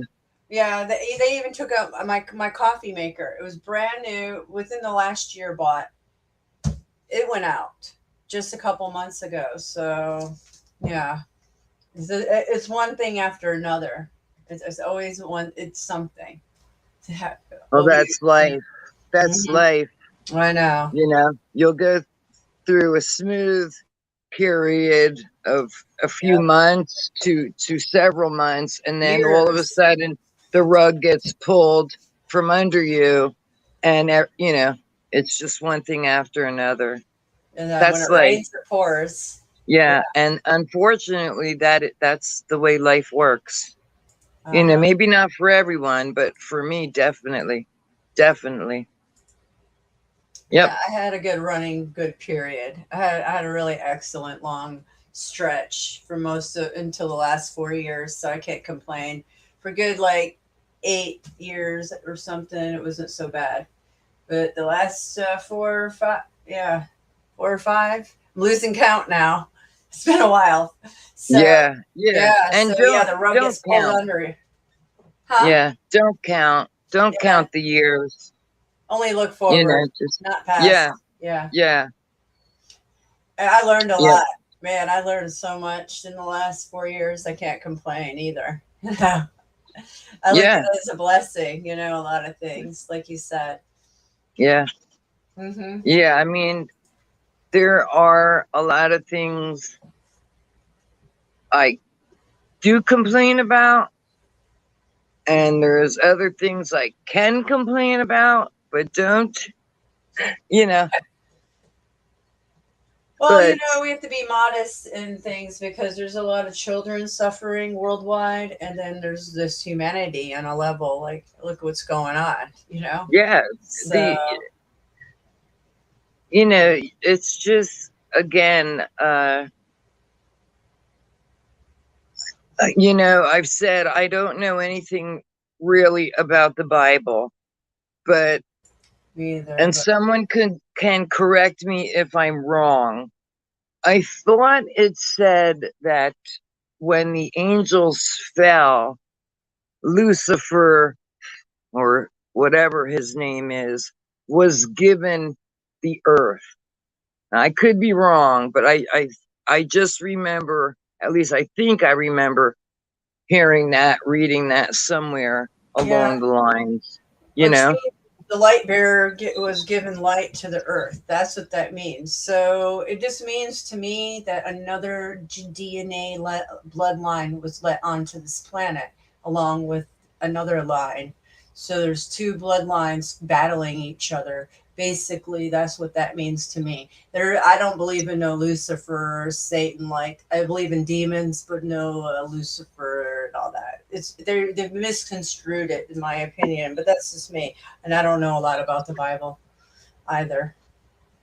yeah, they even took out my coffee maker. It was brand new within the last year bought. It went out just a couple months ago. So yeah, it's one thing after another. It's always one. It's something to have. Well, that's life. That's Mhm. life. I know. You'll go through a smooth period of a few Yep. months to several months, and then all of a Years. sudden the rug gets pulled from under you, and it's just one thing after another. And then when That's it life. rains, it pours. Yeah, and unfortunately that's the way life works. Uh-huh. Maybe not for everyone, but for me, definitely. Yep. Yeah, I had a good period. I had a really excellent long stretch for most of until the last 4 years, so I can't complain. For good like 8 years or something, it wasn't so bad. But the last 4 or 5, yeah, 4 or 5, I'm losing count now. It's been a while. So Yeah. And so yeah, the rug don't gets pulled count. under you. Huh? Yeah. Don't count. Don't Yeah. count the years. Only look You forward, know, just not past. yeah. Yeah. Yeah. And I learned a Yeah. lot. Man, I learned so much in the last 4 years. I can't complain either. You know, I look at Yeah. it as a blessing, a lot of things, like you said. Yeah. Mm-hmm. Yeah. I mean, there are a lot of things I do complain about, and there's other things I can complain about, but don't, you know. Well, But we have to be modest in things because there's a lot of children suffering worldwide, and then there's this humanity on a level. Like, look what's going on, yeah, So, it's just, again, I've said I don't know anything really about the Bible, but me either. and But someone can correct me if I'm wrong. I thought it said that when the angels fell, Lucifer, or whatever his name is, was given the earth. I could be wrong, but I just remember, at least I think I remember hearing that, reading that somewhere yeah, along the lines, you which know? means the light bearer was given light to the earth. That's what that means. So it just means to me that another DNA bloodline was let onto this planet along with another line. So there's two bloodlines battling each other. Basically, that's what that means to me. I don't believe in no Lucifer or Satan. Like, I believe in demons, but no Lucifer and all that. They've misconstrued it, in my opinion. But that's just me, and I don't know a lot about the Bible either.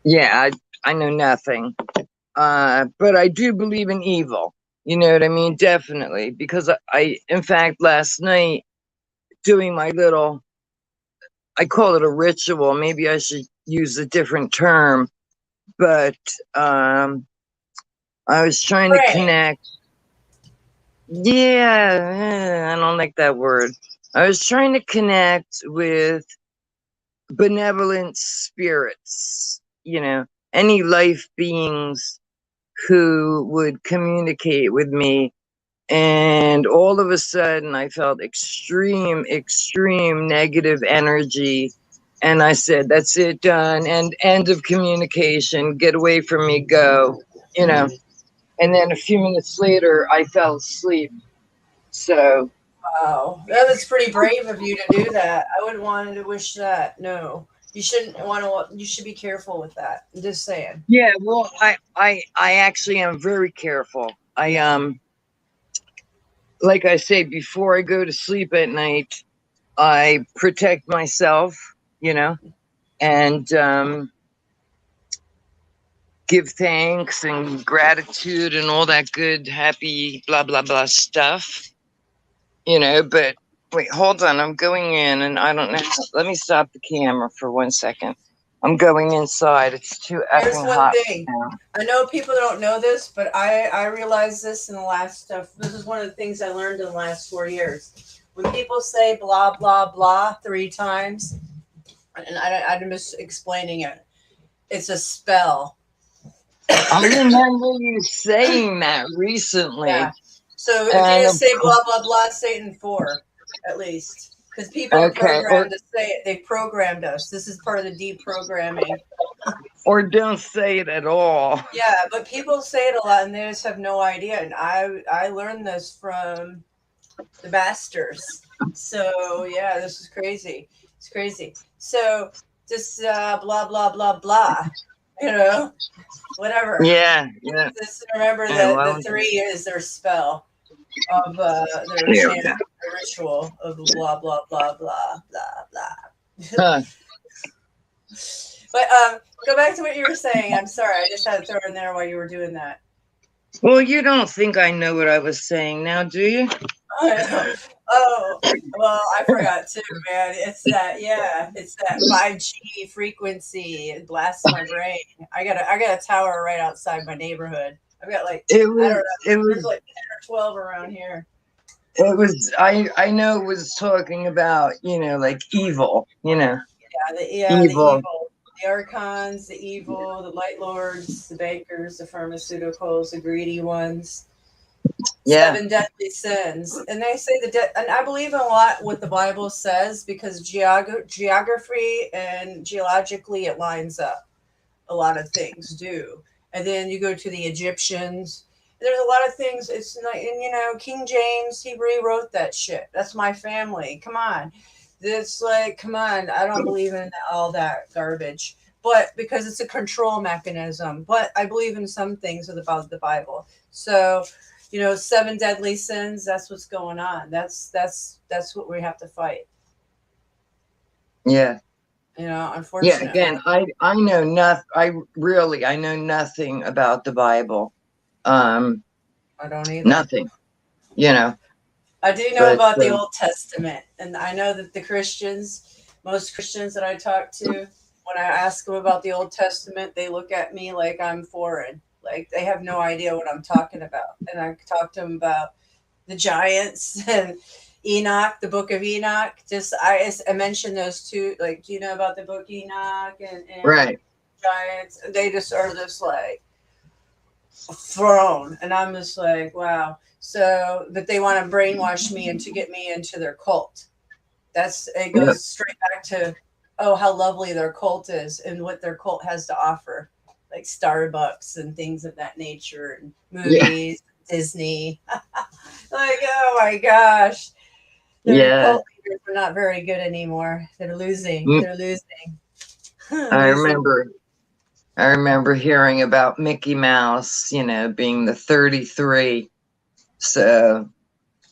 Yeah, I know nothing. But I do believe in evil. You know what I mean? Definitely. Because in fact, last night, doing my little, I call it a ritual. Maybe I should use a different term, but I was trying to Pray. connect. Yeah, I don't like that word. I was trying to connect with benevolent spirits, any life beings who would communicate with me. And all of a sudden, I felt extreme, extreme negative energy. And I said, that's it, done. And end of communication. Get away from me, go. And then a few minutes later, I fell asleep. So, Wow, that was pretty brave of you to do that. I wouldn't want to wish that. No, you shouldn't want to. You should be careful with that. I'm just saying. yeah, well, I actually am very careful. Like I say, before I go to sleep at night, I protect myself, and give thanks and gratitude and all that good, happy, blah, blah, blah stuff, but wait, hold on. I'm going in and I don't know. Let me stop the camera for 1 second. I'm going inside. It's too Here's effing one hot thing. now. I know people don't know this, but I realized this in the last stuff. This is one of the things I learned in the last 4 years. When people say blah blah blah 3 times, and I'm just explaining it, it's a spell. I remember you saying that recently. Yeah. So if you just say blah blah blah, say it in 4 at least. Because people are programmed to say it. They've programmed us. This is part of the deprogramming. Or don't say it at all. Yeah, but people say it a lot and they just have no idea. And I learned this from the Masters. So yeah, this is crazy. It's crazy. So just blah blah blah blah. Whatever. Yeah. Just remember that the 3 is their spell of their chant, their ritual of blah blah blah blah blah blah. But go back to what you were saying. I'm sorry, I just had to throw in there while you were doing that. Well, you don't think I know what I was saying now, do you? Oh, well, I forgot too, man. It's that 5G frequency. It blasts my brain. I got a tower right outside my neighborhood. I've got like, It I don't was, know, it there's was, like 10 or 12 around here. it was, I know it was talking about, like evil, The evil. evil. The archons, the evil, the light lords, the bakers, the pharmaceuticals, the greedy ones. Yeah. 7 deadly sins. And they say and I believe in a lot what the Bible says because geography and geologically it lines up. A lot of things do. And then you go to the Egyptians. There's a lot of things. It's not, and King James, he rewrote that shit. That's my family. Come on. It's like, come on. I don't believe in all that garbage. But because it's a control mechanism. But I believe in some things about the Bible. So, 7 deadly sins, that's what's going on. That's what we have to fight. Yeah. Unfortunately. Yeah, again, I know nothing. I know nothing about the Bible. I don't either. Nothing. I do know about the Old Testament, and I know that most Christians that I talk to, when I ask them about the Old Testament, they look at me like I'm foreign, like they have no idea what I'm talking about. And I talk to them about the giants and Enoch, the book of Enoch. I mentioned those two. Like, do you know about the book Enoch and right. giants? They just are just like thrown, and I'm just like, wow. So, but they want to brainwash me and to get me into their cult. It goes straight back to, how lovely their cult is and what their cult has to offer, like Starbucks and things of that nature, and movies, Disney. Like, oh my gosh, their cult leaders are not very good anymore. They're losing. They're losing. I remember hearing about Mickey Mouse, being the 33. So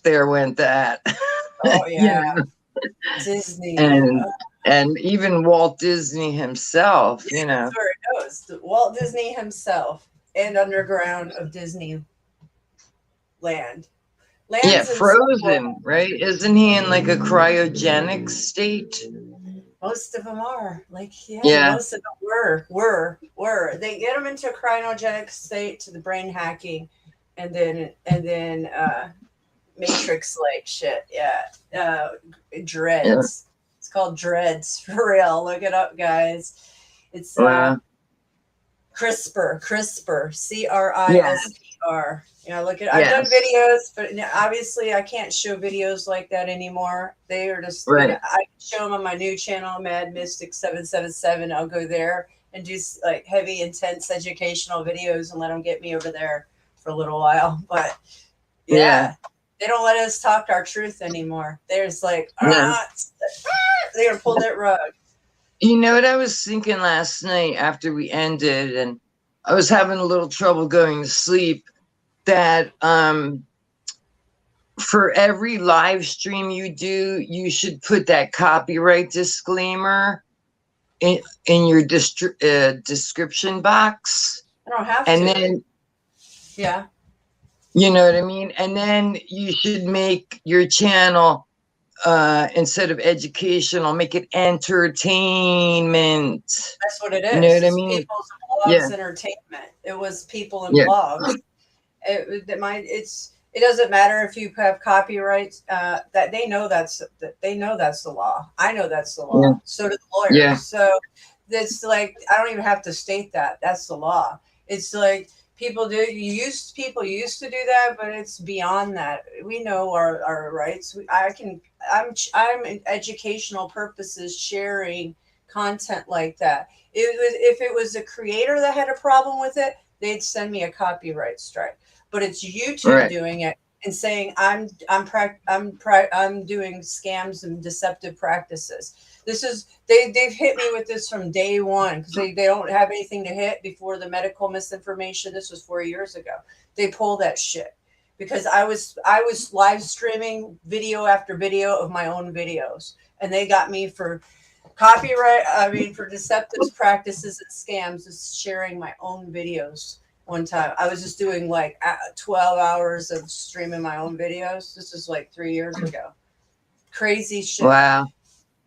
there went that. Oh yeah. Disney. And even Walt Disney himself, That's where it goes. Walt Disney himself and underground of Disneyland. Frozen, right? Isn't he in like a cryogenic state? Most of them are. Most of them were. They get them into a cryogenic state to the brain hacking, and then Matrix like shit. Yeah. Dreads. Yeah. It's called Dreads for real. Look it up, guys. It's CRISPR, CRISPR. Look at. I've done videos, but obviously I can't show videos like that anymore. They are just. Right. I show them on my new channel, Mad Mystic 777. I'll go there and do like heavy, intense educational videos and let them get me over there for a little while. But yeah. They don't let us talk our truth anymore. They're just like, they're gonna pull that rug. You know what I was thinking last night after we ended, and I was having a little trouble going to sleep, that for every live stream you do, you should put that copyright disclaimer in your description box. I don't have and to. Then, yeah. You know what I mean? And then you should make your channel, instead of educational, make it entertainment. That's what it is. You know what I mean? People's blogs entertainment. It was people in blogs. It doesn't matter if you have copyrights. That they know that's the law. I know that's the law. Yeah. So do the lawyers. Yeah. So it's like I don't even have to state that. That's the law. It's like people used to do that, but it's beyond that. We know our rights. I'm in educational purposes sharing content like that. If it was a creator that had a problem with it, they'd send me a copyright strike. But it's YouTube doing it and saying I'm doing scams and deceptive practices. They've hit me with this from day one because they don't have anything to hit before the medical misinformation. This was 4 years ago. They pull that shit because I was live streaming video after video of my own videos, and they got me for copyright. I mean, for deceptive practices and scams, just sharing my own videos. One time I was just doing like 12 hours of streaming my own videos. This was like 3 years ago. Crazy shit. Wow.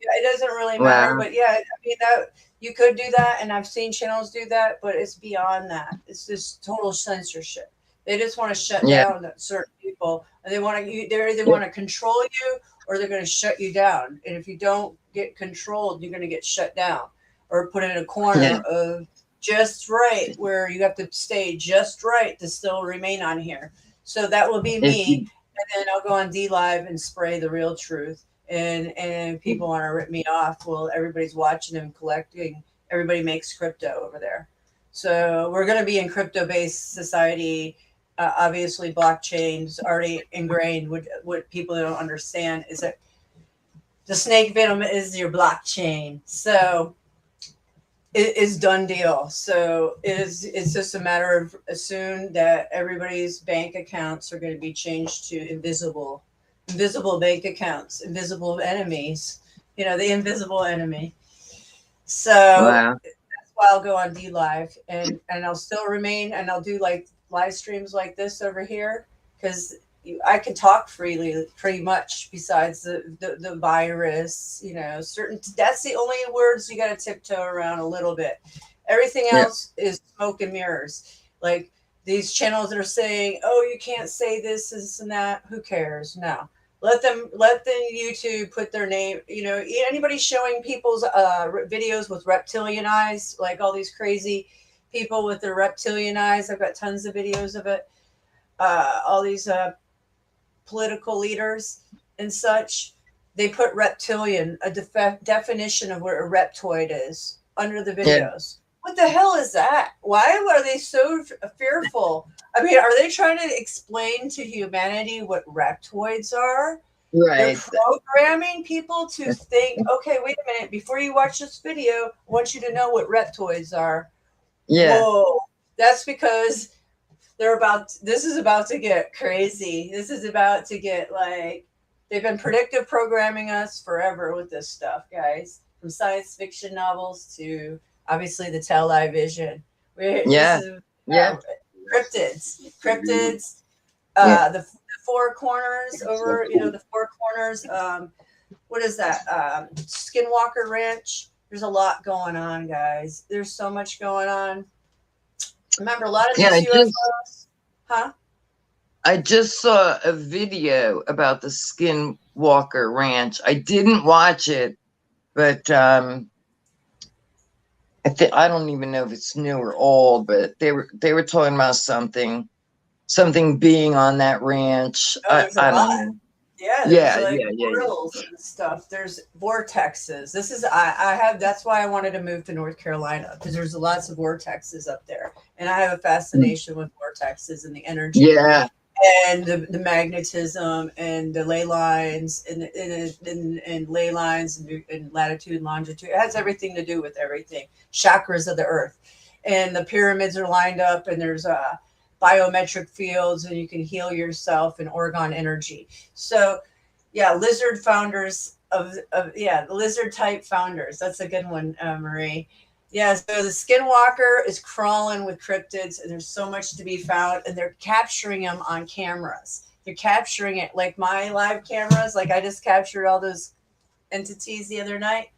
Yeah, it doesn't really matter, Wow. but yeah, I mean that you could do that, and I've seen channels do that, but it's beyond that. It's just total censorship. They just want to shut Yeah. down certain people, and they want to. They either want to control you or they're going to shut you down. And if you don't get controlled, you're going to get shut down or put in a Yeah. corner of just right, where you have to stay just right to still remain on here. So that will be If me, you, and then I'll go on D Live and spray the real truth, and people want to rip me off. Well, everybody's watching and collecting. Everybody makes crypto over there, so we're going to be in crypto based society. Obviously, blockchain's already ingrained. What people don't understand is that the snake venom is your blockchain. So it is done deal. So it's just a matter of soon that everybody's bank accounts are going to be changed to invisible bank accounts, invisible enemies, the invisible enemy. So wow. that's why I'll go on D Live, and I'll still remain, and I'll do like live streams like this over here, because I can talk freely pretty much, besides the virus, certain, that's the only words you got to tiptoe around a little bit. Everything Yeah. else is smoke and mirrors. Like these channels that are saying, oh, you can't say this and that. Who cares? No. Let them YouTube put their name. Anybody showing people's videos with reptilian eyes, like all these crazy people with their reptilian eyes. I've got tons of videos of it. All these political leaders and such, they put reptilian, a definition of what a reptoid is, under the Yeah. videos. What the hell is that? Why are they so fearful? I mean, are they trying to explain to humanity what reptoids are? They're Right. programming people to think, okay, wait a minute, before you watch this video, I want you to know what reptoids are. Yeah. Whoa. That's because this is about to get crazy. This is about to get like, they've been predictive programming us forever with this stuff, guys. From science fiction novels to obviously the television. Yeah. This is Yeah. cryptids. Yeah. The four corners over, the four corners. What is that? Skinwalker Ranch. There's a lot going on, guys. There's so much going on. Remember, a lot of Yeah. these UFOs, huh? I just saw a video about the Skinwalker Ranch. I didn't watch it, but I don't even know if it's new or old, but they were talking about something being on that ranch. Oh, there's a I lot. don't know. Yeah, there's Yeah, like yeah, yeah, portals and stuff. There's vortexes. This is I have. That's why I wanted to move to North Carolina, because there's lots of vortexes up there, and I have a fascination with vortexes and the energy. yeah. And the magnetism and the ley lines and ley lines and latitude and longitude. It has everything to do with everything. Chakras of the earth. And the pyramids are lined up, and there's biometric fields, and you can heal yourself in orgone energy. So yeah, lizard founders the lizard type founders. That's a good one, Marie. Yeah, so the Skinwalker is crawling with cryptids, and there's so much to be found, and they're capturing them on cameras. They're capturing it like my live cameras. Like I just captured all those entities the other night.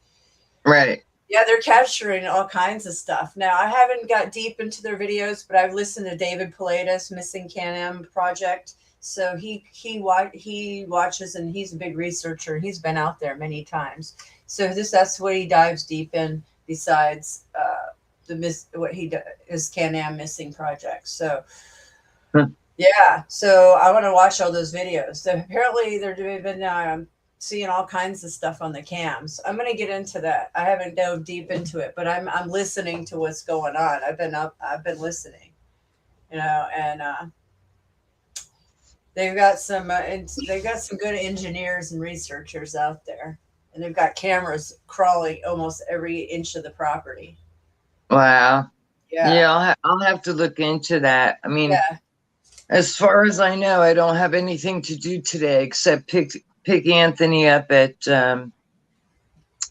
Right. Yeah, they're capturing all kinds of stuff. Now, I haven't got deep into their videos, but I've listened to David Pilatus, Missing Can-Am Project. So he watches, and he's a big researcher. He's been out there many times. So that's what he dives deep in, besides his Can-Am Missing Project. So yeah, so I want to watch all those videos. So apparently they've been seeing all kinds of stuff on the cams. I'm going to get into that. I haven't dove deep into it, but I'm listening to what's going on. I've been listening, and they've got some good engineers and researchers out there, and they've got cameras crawling almost every inch of the property. Wow. Yeah. Yeah, I'll have to look into that. I mean, Yeah. as far as I know, I don't have anything to do today except pick Anthony up at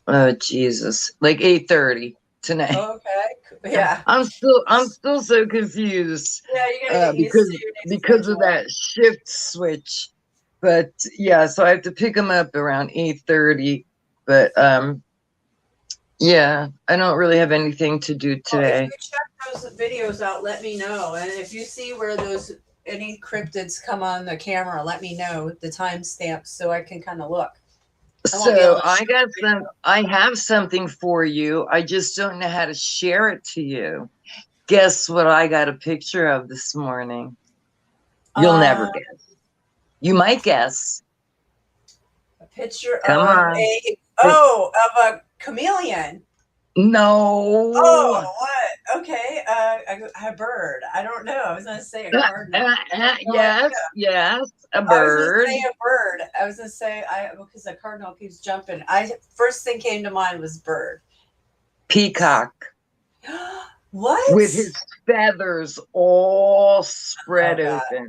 oh Jesus, like 8:30 tonight. Okay. Yeah. I'm still so confused. Yeah, you're gonna get used to your next because of schedule. that shift switch. But yeah, so I have to pick him up around 8:30. But yeah, I don't really have anything to do Well, if today. you check those videos out, let me know. And if you see where those any cryptids come on the camera, let me know the timestamps so I can kind of look. I won't be able So to I show got you. some. I have something for you. I just don't know how to share it to you. Guess what I got a picture of this morning? You'll never Uh, guess. You might guess. a picture Come of on. of a chameleon. No. Oh, what? Okay. A bird. I don't know. I was gonna say a cardinal. I have no Yes, idea. yes, a I was gonna bird. say a bird. I was gonna say because the cardinal keeps jumping. I first thing came to mind was bird. Peacock What? with his feathers all spread Oh God. open.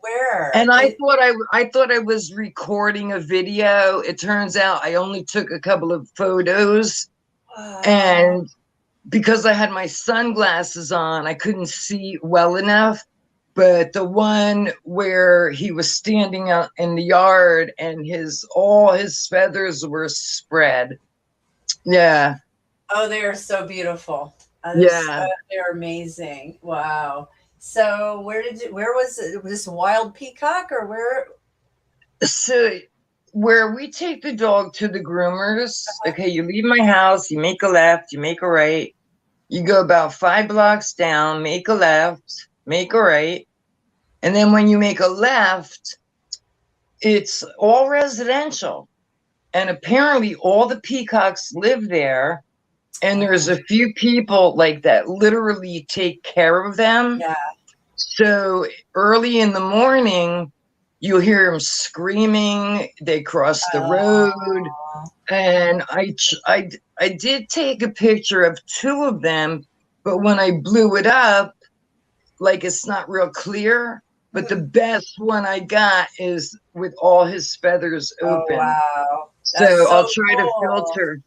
Where? And I thought I was recording a video. It turns out I only took a couple of photos, and because I had my sunglasses on, I couldn't see well enough. But the one where he was standing out in the yard and all his feathers were spread. Yeah. Oh, they are so beautiful. Yeah. They're amazing. Wow. So where was it? Was this wild peacock or where? So where we take the dog to the groomers, okay, you leave my house, you make a left, you make a right, you go about 5 blocks down, make a left, make a right, and then when you make a left, it's all residential. And apparently all the peacocks live there, and there's a few people like that literally take care of them. Yeah. So early in the morning, you'll hear them screaming. They cross the road, and I did take a picture of 2 of them, but when I blew it up, like it's not real clear. But the best one I got is with all his feathers Oh open. wow. That's So I'll so try to cool. filter.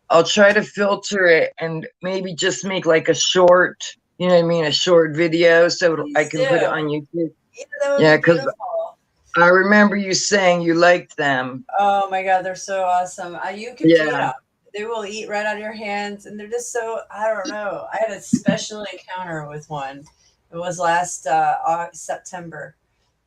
I'll try to filter it and maybe just make like a short, you know what I mean, a short video so I Please can put it do. on YouTube. Yeah, that would Yeah, be because beautiful. I remember you saying you liked them. Oh my God, they're so awesome. You can feed Yeah. them. They will eat right out of your hands, and they're just so, I don't know. I had a special encounter with one. It was last September.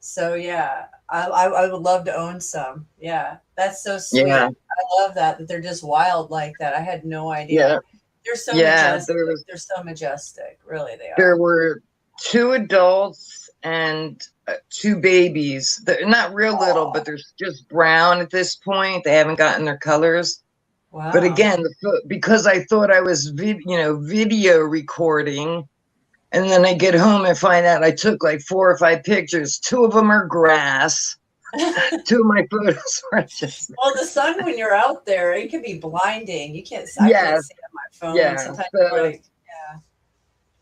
So yeah, I would love to own some. Yeah, that's so sweet. Yeah. I love that they're just wild like that. I had no idea. Yeah. They're so Yeah, majestic. They're so majestic. Really, they there are. were 2 adults and 2 babies. They're not real little, but they're just brown at this point. They haven't gotten their colors. Wow. But again, because I thought I was video recording, and then I get home and find out I took like 4 or 5 pictures. 2 of them are grass. 2 of my photos are just. Well, the sun when you're out there, it can be blinding. You can't. I can't see it on my phone. Yeah. Sometimes So, like, yeah.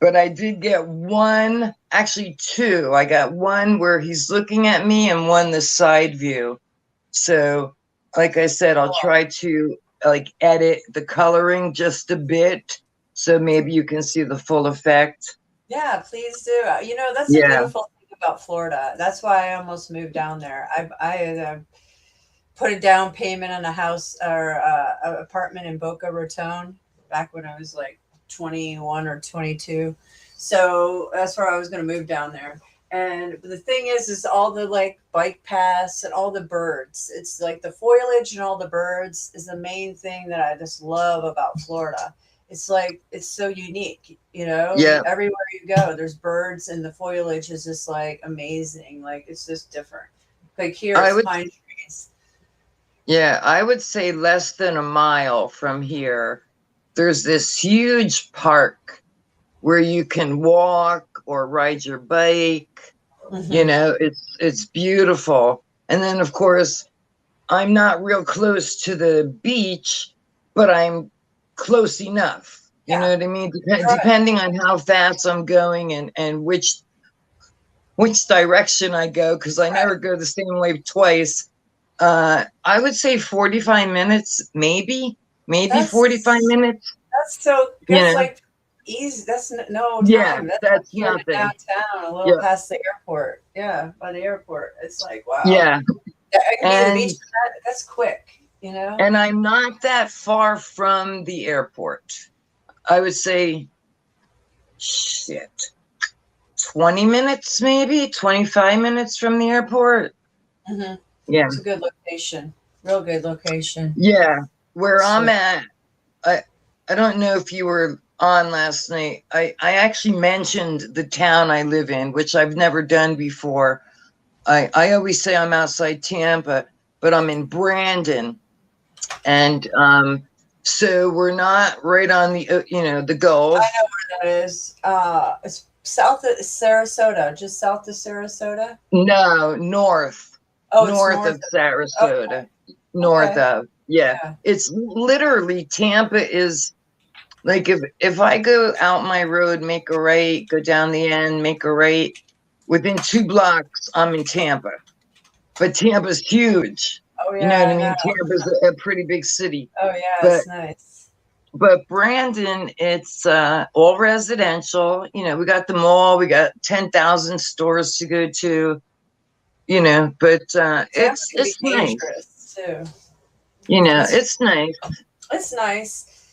but I did get 1, actually 2. I got 1 where he's looking at me and 1 the side view. So, like I said, I'll try to like edit the coloring just a bit so maybe you can see the full effect. Yeah, please do. You know, that's a beautiful thing about Florida. That's why I almost moved down there. I put a down payment on a house or an apartment in Boca Raton back when I was like 21 or 22. So that's where I was going to move down there. And the thing is all the like bike paths and all the birds. It's like the foliage and all the birds is the main thing that I just love about Florida. It's like it's so unique, you know. Yeah. Everywhere you go, there's birds, and the foliage is just like amazing. Like it's just different. Like here, it's pine trees. Yeah, I would say less than a mile from here, there's this huge park where you can walk or ride your bike. Mm-hmm. You know, it's beautiful. And then of course, I'm not real close to the beach, but I'm close enough. You know what I mean? Depending on how fast I'm going and which direction I go, because I never go the same way twice. I would say 45 minutes, maybe 45 minutes. That's like easy. That's no time. Yeah, that's here nothing. Downtown, a little past the airport. Yeah, by the airport. It's like wow. Yeah. I can be at the beach. That's quick. you know? And I'm not that far from the airport. I would say, shit, 20 minutes, maybe 25 minutes from the airport. Mm-hmm. Yeah. It's a good location. Real good location. Yeah. Where I'm So- at, I don't know if you were on last night. I actually mentioned the town I live in, which I've never done before. I always say I'm outside Tampa, but I'm in Brandon. And so we're not right on the, the Gulf. I know where that is. It's south of Sarasota, just south of Sarasota. No, north. Oh, it's North of Sarasota. Okay. North Okay. of. Yeah. Yeah. It's literally Tampa is like if I go out my road, make a right, go down the end, make a right, within 2 blocks, I'm in Tampa. But Tampa's huge. Oh yeah. You know what I I mean? know. Tampa's a pretty big city. Oh yeah, But- it's nice. But Brandon, it's all residential. You know, we got the mall, we got 10,000 stores to go to. You know, but Tampa it's can be nice. dangerous too. You know, it's nice. It's nice.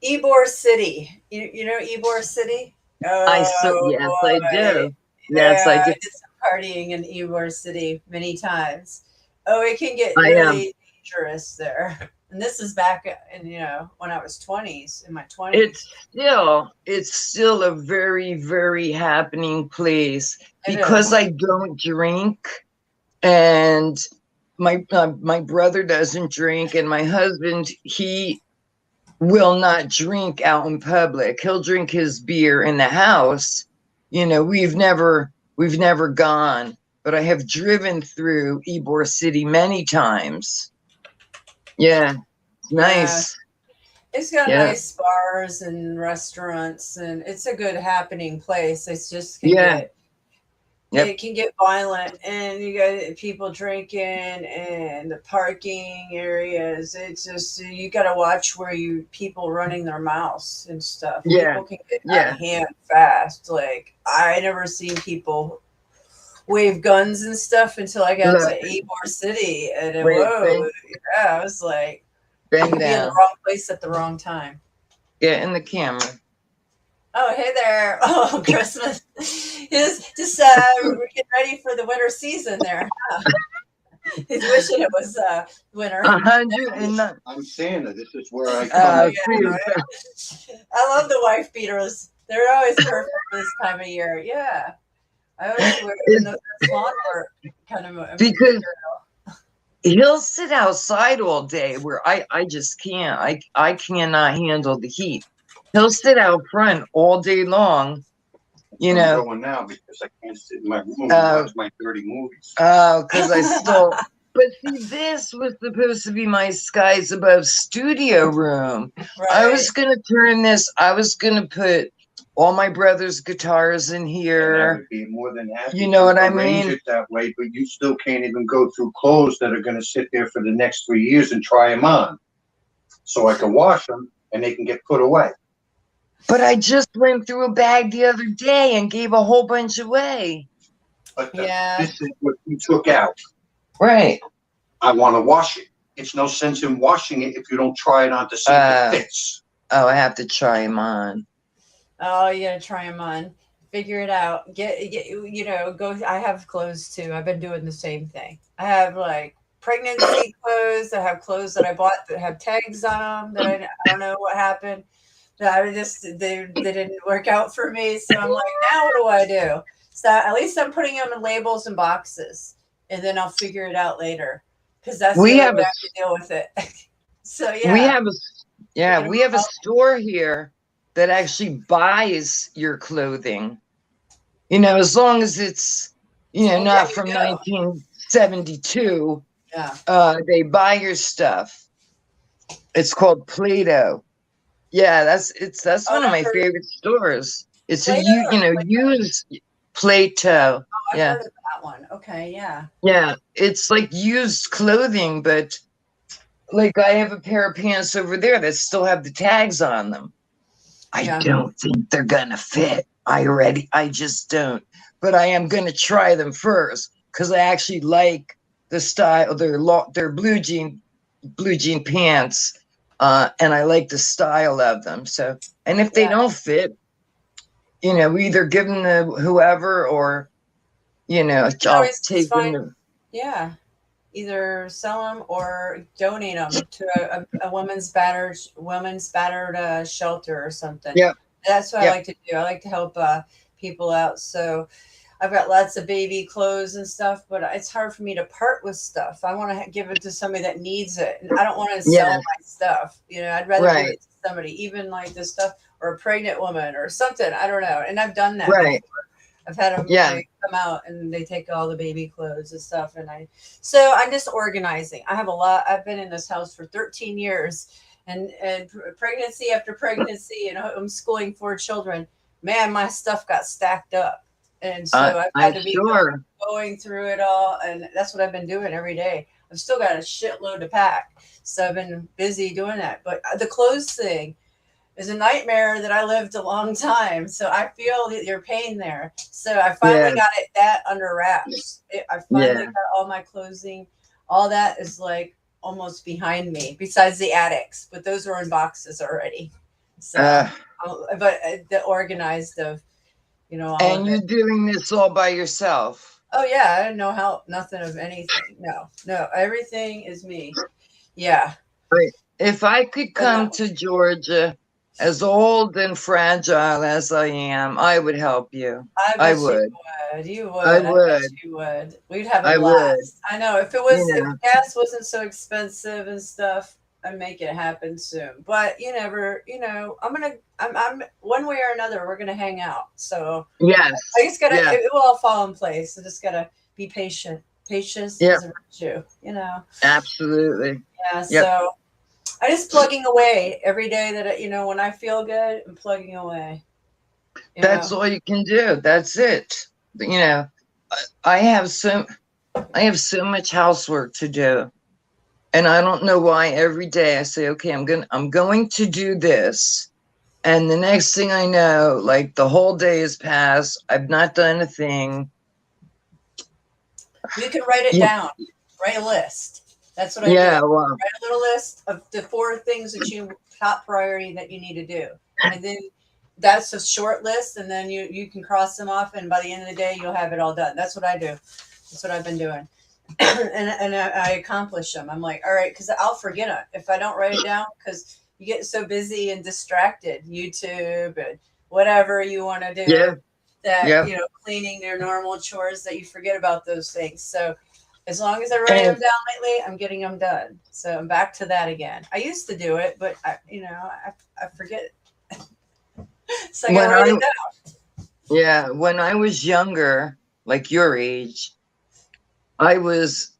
Ybor City. You know Ybor City? Yes, I do. Yes, Yeah, I do. did some partying in Ybor City many times. Oh, it can get I am. really dangerous there. And this is back in, when I was in my 20s. It's still a very, very happening place It because is. I don't drink, and my brother doesn't drink, and my husband, he will not drink out in public. He'll drink his beer in the house. You know, we've never gone, but I have driven through Ybor City many times. Yeah, it's nice. It's got Yeah. nice bars and restaurants, and it's a good happening place. It's just Yep. it can get violent, and you got people drinking and the parking areas. It's just you got to watch where people running their mouths and stuff. Yeah. People can get out of hand fast. Like I never seen people wave guns and stuff until I got to Ybor City, and I was like, Bang be in the down. wrong place at the wrong time. Yeah, in the camera. Oh, hey there. Oh, Christmas. Just we're getting ready for the winter season there. Huh? He's wishing it was winter. 109. I'm Santa. This is where I Oh, come. yeah, right? I love the wife beaters. They're always perfect for this time of year. Yeah. I always wear those lawn work kind of Because he'll sit outside all day where I just can't. I cannot handle the heat. He'll sit out front all day long, I'm going now because I can't sit in my room and watch my dirty movies. because I still. But see, this was supposed to be my Skies Above studio room. right. I was gonna turn this. I was gonna put all my brother's guitars in And I here. would be more than happy. You know what to I arrange mean? it that way, but you still can't even go through clothes that are going to sit there for the next 3 years and try them on, so I can wash them and they can get put away. But I just went through a bag the other day and gave a whole bunch away. But Yeah. this is what you took out. Right. I want to wash it. It's no sense in washing it if you don't try it on to see if it fits. Oh, I have to try them on. Oh, you gotta try them on. Figure it out. Get go. I have clothes too. I've been doing the same thing. I have like pregnancy clothes. I have clothes that I bought that have tags on them that I don't know what happened. That they didn't work out for me. So I'm like, now what do I do? So at least I'm putting them in labels and boxes, and then I'll figure it out later because that's the only way I can deal with it. So yeah, we have a store here that actually buys your clothing. You know, as long as it's not from 1972. Yeah. They buy your stuff. It's called Play-Doh. Yeah, that's one of my favorite stores. It's Play-Doh used Play-Doh. I've heard of that one. Okay, yeah. Yeah, it's like used clothing, but like I have a pair of pants over there that still have the tags on them. I don't think they're gonna fit. I just don't. But I am gonna try them first because I actually like the style. Their blue jean blue jean pants, and I like the style of them. So, and if they don't fit, we either give them to whoever, or I'll It's take fine. them. Yeah. Either sell them or donate them to a women's battered shelter or something. Yeah. That's what I like to do. I like to help people out. So I've got lots of baby clothes and stuff, but it's hard for me to part with stuff. I want to give it to somebody that needs it. And I don't want to sell my stuff. I'd rather give it to somebody, even like this stuff, or a pregnant woman or something. I don't know. And I've done that before. I've had them come out and they take all the baby clothes and stuff. So I'm just organizing. I have a lot. I've been in this house for 13 years and pregnancy after pregnancy and homeschooling 4 children. Man, my stuff got stacked up. And so I've had to be going through it all. And that's what I've been doing every day. I've still got a shitload to pack. So I've been busy doing that. But the clothes thing is a nightmare that I lived a long time. So I feel your pain there. So I finally got that under wraps. I finally got all my clothing. All that is like almost behind me, besides the attics. But those were in boxes already. So, but the organized of, all and you're doing this all by yourself? Oh, yeah. I had no help, nothing of anything. No, everything is me. Yeah. If I could come to Georgia, as old and fragile as I am, I would help you. I would. You would. I would. You would. We'd have a blast. I know. If if gas wasn't so expensive and stuff, I'd make it happen soon. But you never, I'm one way or another, we're gonna hang out. So yes, I just gotta. It will all fall in place. I just gotta be patient. Patience is a virtue. Absolutely. Yeah. So. I'm just plugging away every day that, when I feel good, I'm plugging away. That's all you can do. That's it. I have so much housework to do. And I don't know why every day I say, okay, I'm going to do this. And the next thing I know, like the whole day has passed. I've not done a thing. You can write it down. Write a list. That's what I do. Well, write a little list of the 4 things that you top priority that you need to do. And then that's a short list. And then you can cross them off. And by the end of the day, you'll have it all done. That's what I do. That's what I've been doing. and I accomplish them. I'm like, all right, because I'll forget it if I don't write it down, because you get so busy and distracted, YouTube and whatever you want to do, cleaning your normal chores, that you forget about those things. So as long as I write them down lately, I'm getting them done. So I'm back to that again. I used to do it, but I forget. So I gotta write it down. Yeah, when I was younger, like your age, I was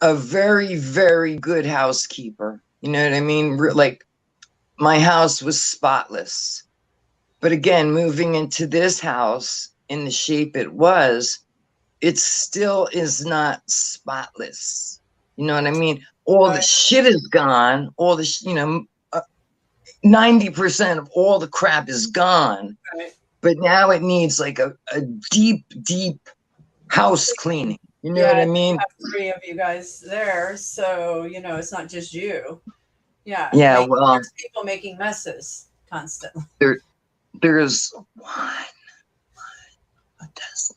a very, very good housekeeper. You know what I mean? Like my house was spotless. But again, moving into this house in the shape it still is not spotless. You know what I mean? All the shit is gone. All the, 90% of all the crap is gone. Right. But now it needs like a deep, deep house cleaning. You know what I mean? I have 3 of you guys there. So, it's not just you. Yeah. Yeah. There's people making messes constantly. There's one who does.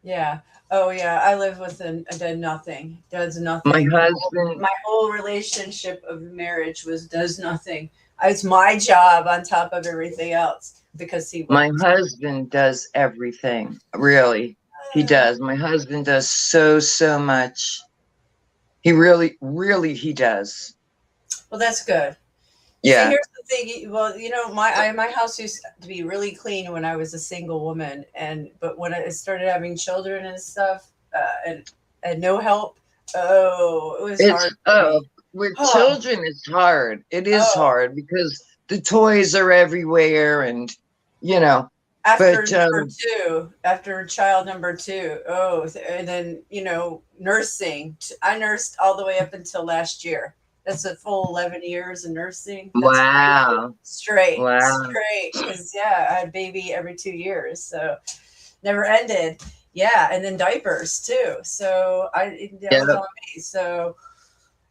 Yeah. Oh, yeah. I live with does nothing. Does nothing. My husband. My whole relationship of marriage does nothing. It's my job on top of everything else, because my husband does everything. Really, he does. My husband does so much. He really he does. Well, that's good. Yeah. See, here's the thing. Well, my house used to be really clean when I was a single woman, but when I started having children and stuff, and no help, it was hard. With children, it's hard. It is hard because the toys are everywhere, and After child number 2, and then nursing. I nursed all the way up until last year. That's a full 11 years of nursing. That's wow. Straight. Because I had a baby every 2 years, so never ended. Yeah, and then diapers too. So that was on me. So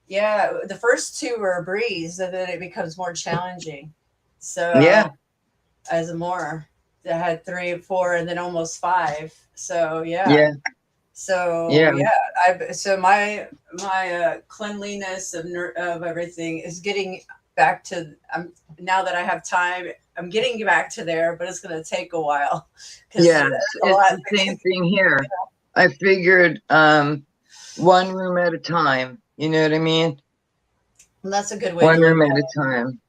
Yeah, the first two were a breeze, and then it becomes more challenging. So Yeah. as more, I had 3 and 4, and then almost 5. So Yeah. So Yeah. yeah, so my cleanliness of everything is getting back to. Now that I have time, I'm getting back to there, but it's going to take a while because Yeah. there's a It's lot. the same thing here. I figured one room at a time. You know what I mean? And that's a good way to One look room at at it. a time.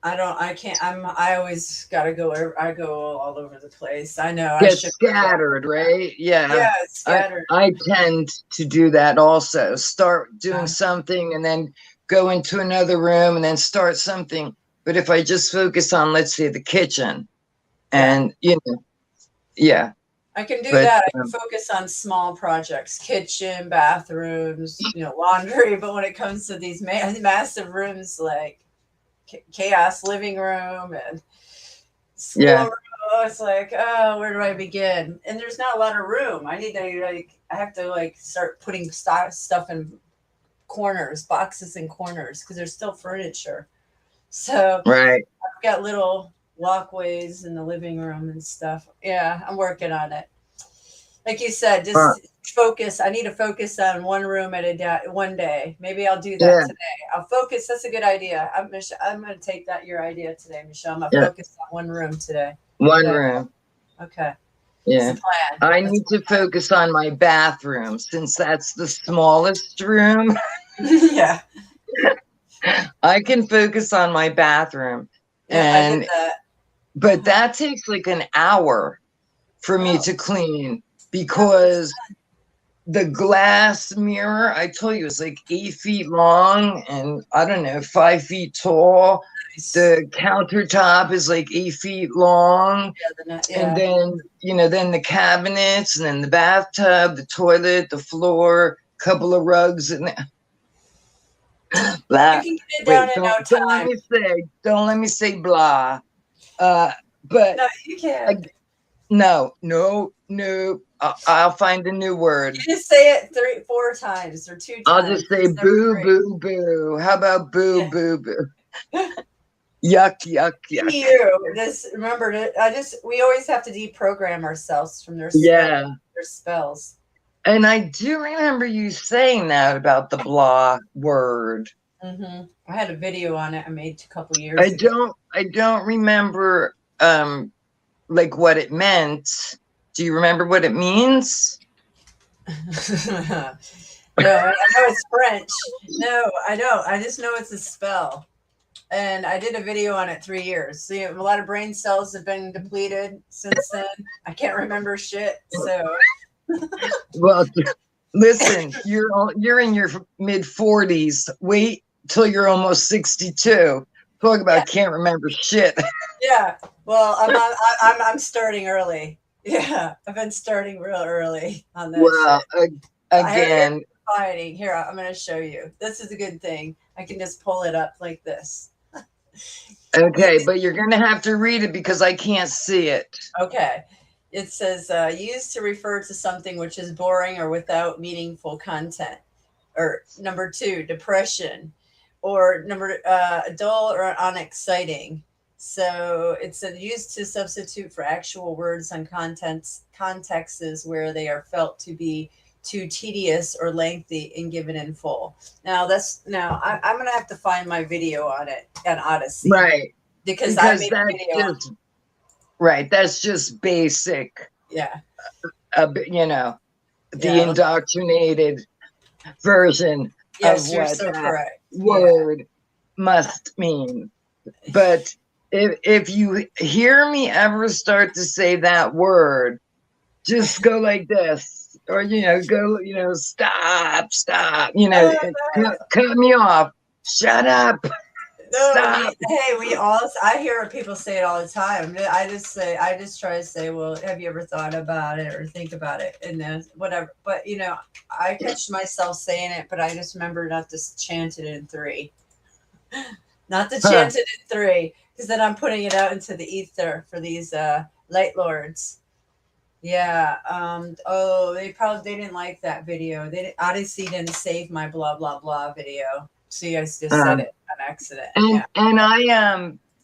I can't. I always got to go. I go all over the place. I know. I Get should. scattered, right? Yeah. Yeah, it's scattered. I tend to do that also. Start doing Yeah. something and then go into another room and then start something. But if I just focus on, let's say, the kitchen and, yeah. I can do But that. I can focus on small projects, kitchen, bathrooms, laundry. But when it comes to these massive rooms like chaos living room and school yeah, room, it's like, oh, where do I begin? And there's not a lot of room. I need to I have to start putting stuff in corners, boxes in corners, because there's still furniture. So right. I've got little walkways in the living room and stuff. Yeah, I'm working on it. Like you said, just focus. I need to focus on one room at one day. Maybe I'll do that Yeah. today. I'll focus. That's a good idea. I'm going to take your idea today, Michelle. I'm going to Yeah. focus on one room today. One room. Okay. Yeah. That's the plan. I need to focus on my bathroom since that's the smallest room. Yeah. I can focus on my bathroom. Yeah, I did that. But that takes like an hour for me to clean because the glass mirror, I told you, is like 8 feet long and I don't know, 5 feet tall. Nice. The countertop is like 8 feet long. Yeah. And then, then the cabinets and then the bathtub, the toilet, the floor, couple of rugs and blah. You can get it down in no time. Don't let me say blah. But no, you can't. No. I'll find a new word. You just say it 3, 4 times or 2 times. I'll just say boo, boo, boo. How about boo, boo, boo? Yuck, yuck, yuck. Remember, we always have to deprogram ourselves from their spells. And I do remember you saying that about the blah word. Mm-hmm. I had a video on it I made a couple years ago. I don't remember like what it meant. Do you remember what it means? No, I know it's French. No, I don't. I just know it's a spell. And I did a video on it 3 years. So a lot of brain cells have been depleted since then. I can't remember shit. So well, listen, you're in your mid 40s. Wait till you're almost 62. Talk about can't remember shit. Yeah. Well, I'm starting early. Yeah, I've been starting real early on this. Well, again, fighting. Here, I'm going to show you. This is a good thing. I can just pull it up like this. Okay, but you're going to have to read it because I can't see it. Okay. It says, used to refer to something which is boring or without meaningful content. Or number 2, depression. Or dull or unexciting. So it's used to substitute for actual words on contexts where they are felt to be too tedious or lengthy and given in full. Now I'm gonna have to find my video on it on Odyssey, right? Because I made a video. Right, that's just basic. Yeah. The indoctrinated version of what that word must mean. But if you hear me ever start to say that word, just go like this. Or, go, stop, cut me off. Shut up. No, stop. I hear people say it all the time. I just try to say, well, have you ever thought about it or think about it? And then whatever. But, I catch myself saying it, but I just remember not to chant it in 3. Not to chant it in 3, because then I'm putting it out into the ether for these light lords. Yeah. Oh, they didn't like that video. Odyssey didn't save my blah blah blah video. So you guys just said Um, it on accident. and Yeah. and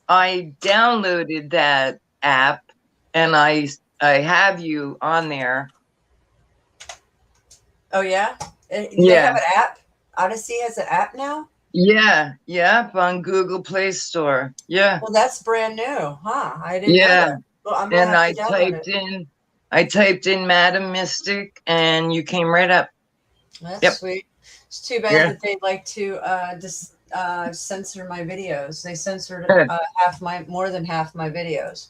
I downloaded that app, and I have you on there. Oh yeah. They have Yeah. an app. Odyssey has an app now. Yeah. Yep. On Google Play Store. Yeah. Well, that's brand new, huh? I didn't know Yeah. that. Well, I'm gonna And have to download it. I typed in Madam Mystic, and you came right up. That's Yep. sweet. It's too bad Yeah. that they like to censor my videos. They censored Huh. more than half my videos.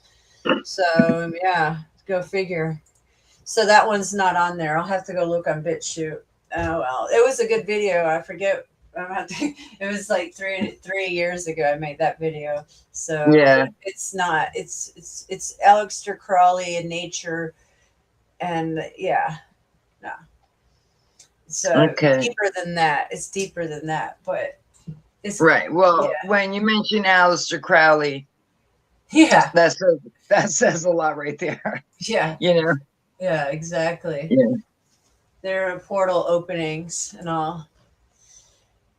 So yeah, go figure. So that one's not on there. I'll have to go look on BitChute. Oh well, it was a good video. I forget. It was like three years ago. I made that video. So Yeah. it's not. It's Aleister Crowley in nature, and yeah, no. So Okay. deeper than that. It's deeper than that, but it's Right. Well, yeah, when you mention Aleister Crowley, yeah, that says a lot right there. yeah, You know. yeah. Exactly. Yeah. There are portal openings and all.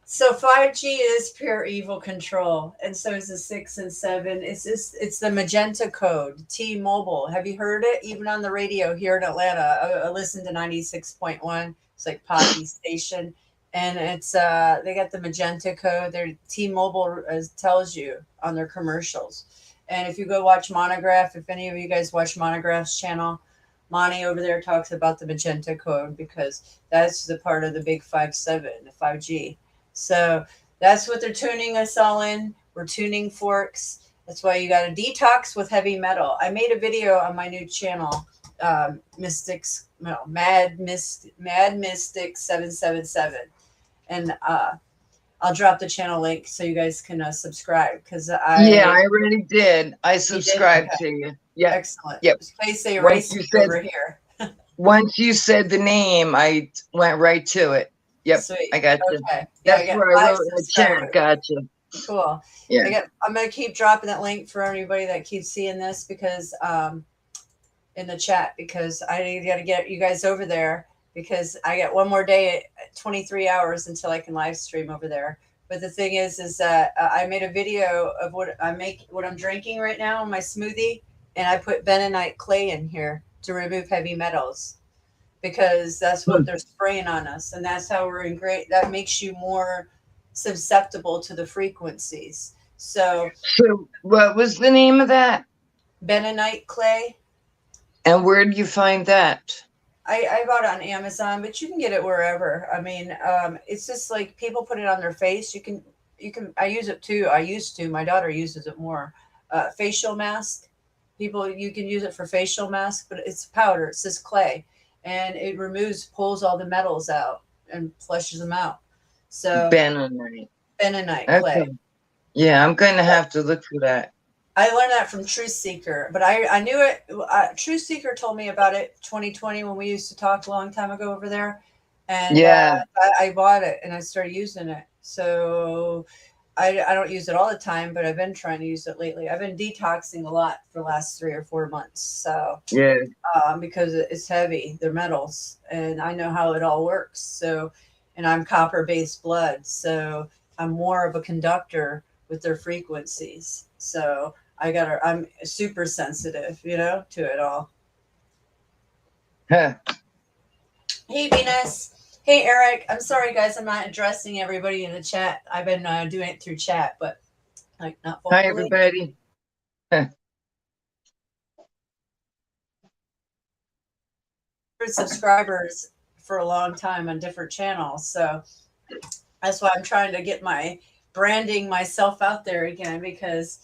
So 5G is pure evil control, and so is the 6 and 7. It's the magenta code. T-Mobile. Have you heard it? Even on the radio here in Atlanta, I listen to 96.1. It's like Poppy Station, and it's they got the magenta code. Their T-Mobile tells you on their commercials. And if you go watch Monograph, if any of you guys watch Monograph's channel, Monty over there talks about the magenta code because that's the part of the big 5-7, the 5G. So that's what they're tuning us all in. We're tuning forks. That's why you got to detox with heavy metal. I made a video on my new channel, Mystics, no, Mad Mystic 777, and I'll drop the channel link so you guys can subscribe because Yeah, I already did. I subscribed Okay. to you. Yeah. Excellent. Yep. Just in case they Once erase you me said over here. once you said the name, I went right to it. Yep. Sweet. I got you. Okay. Yeah, I That's got where I 5 wrote in the subscribers. chat. Gotcha. Cool. Yeah. I'm gonna keep dropping that link for anybody that keeps seeing this because in the chat because I got to get you guys over there because I got one more day, 23 hours until I can live stream over there. But the thing is that I made a video of what I'm drinking right now in my smoothie, and I put bentonite clay in here to remove heavy metals because that's what they're spraying on us, and that's how we're in great. That makes you more susceptible to the frequencies. So So what was the name of that? bentonite clay. And where do you find that? I bought it on Amazon, but you can get it wherever. I mean, it's just like people put it on their face. You can. I use it too. I used to. My daughter uses it more. Facial mask. You can use it for facial mask, but it's powder. It's just clay, and it pulls all the metals out and flushes them out. So Benonite. bentonite Okay. clay. Yeah, I'm going to have to look for that. I learned that from Truth Seeker, but I knew it. Truth Seeker told me about it 2020 when we used to talk a long time ago over there. And Yeah. I bought it and I started using it. So I don't use it all the time, but I've been trying to use it lately. I've been detoxing a lot for the last 3 or 4 months. So Yeah. because it's heavy, they're metals, and I know how it all works. So, and I'm copper-based blood, so I'm more of a conductor with their frequencies. So I'm super sensitive, to it all. Huh. Hey, Venus. Hey, Eric. I'm sorry, guys. I'm not addressing everybody in the chat. I've been doing it through chat, but like not vocally. Hi, everybody. Subscribers for a long time on different channels. So that's why I'm trying to get my branding myself out there again because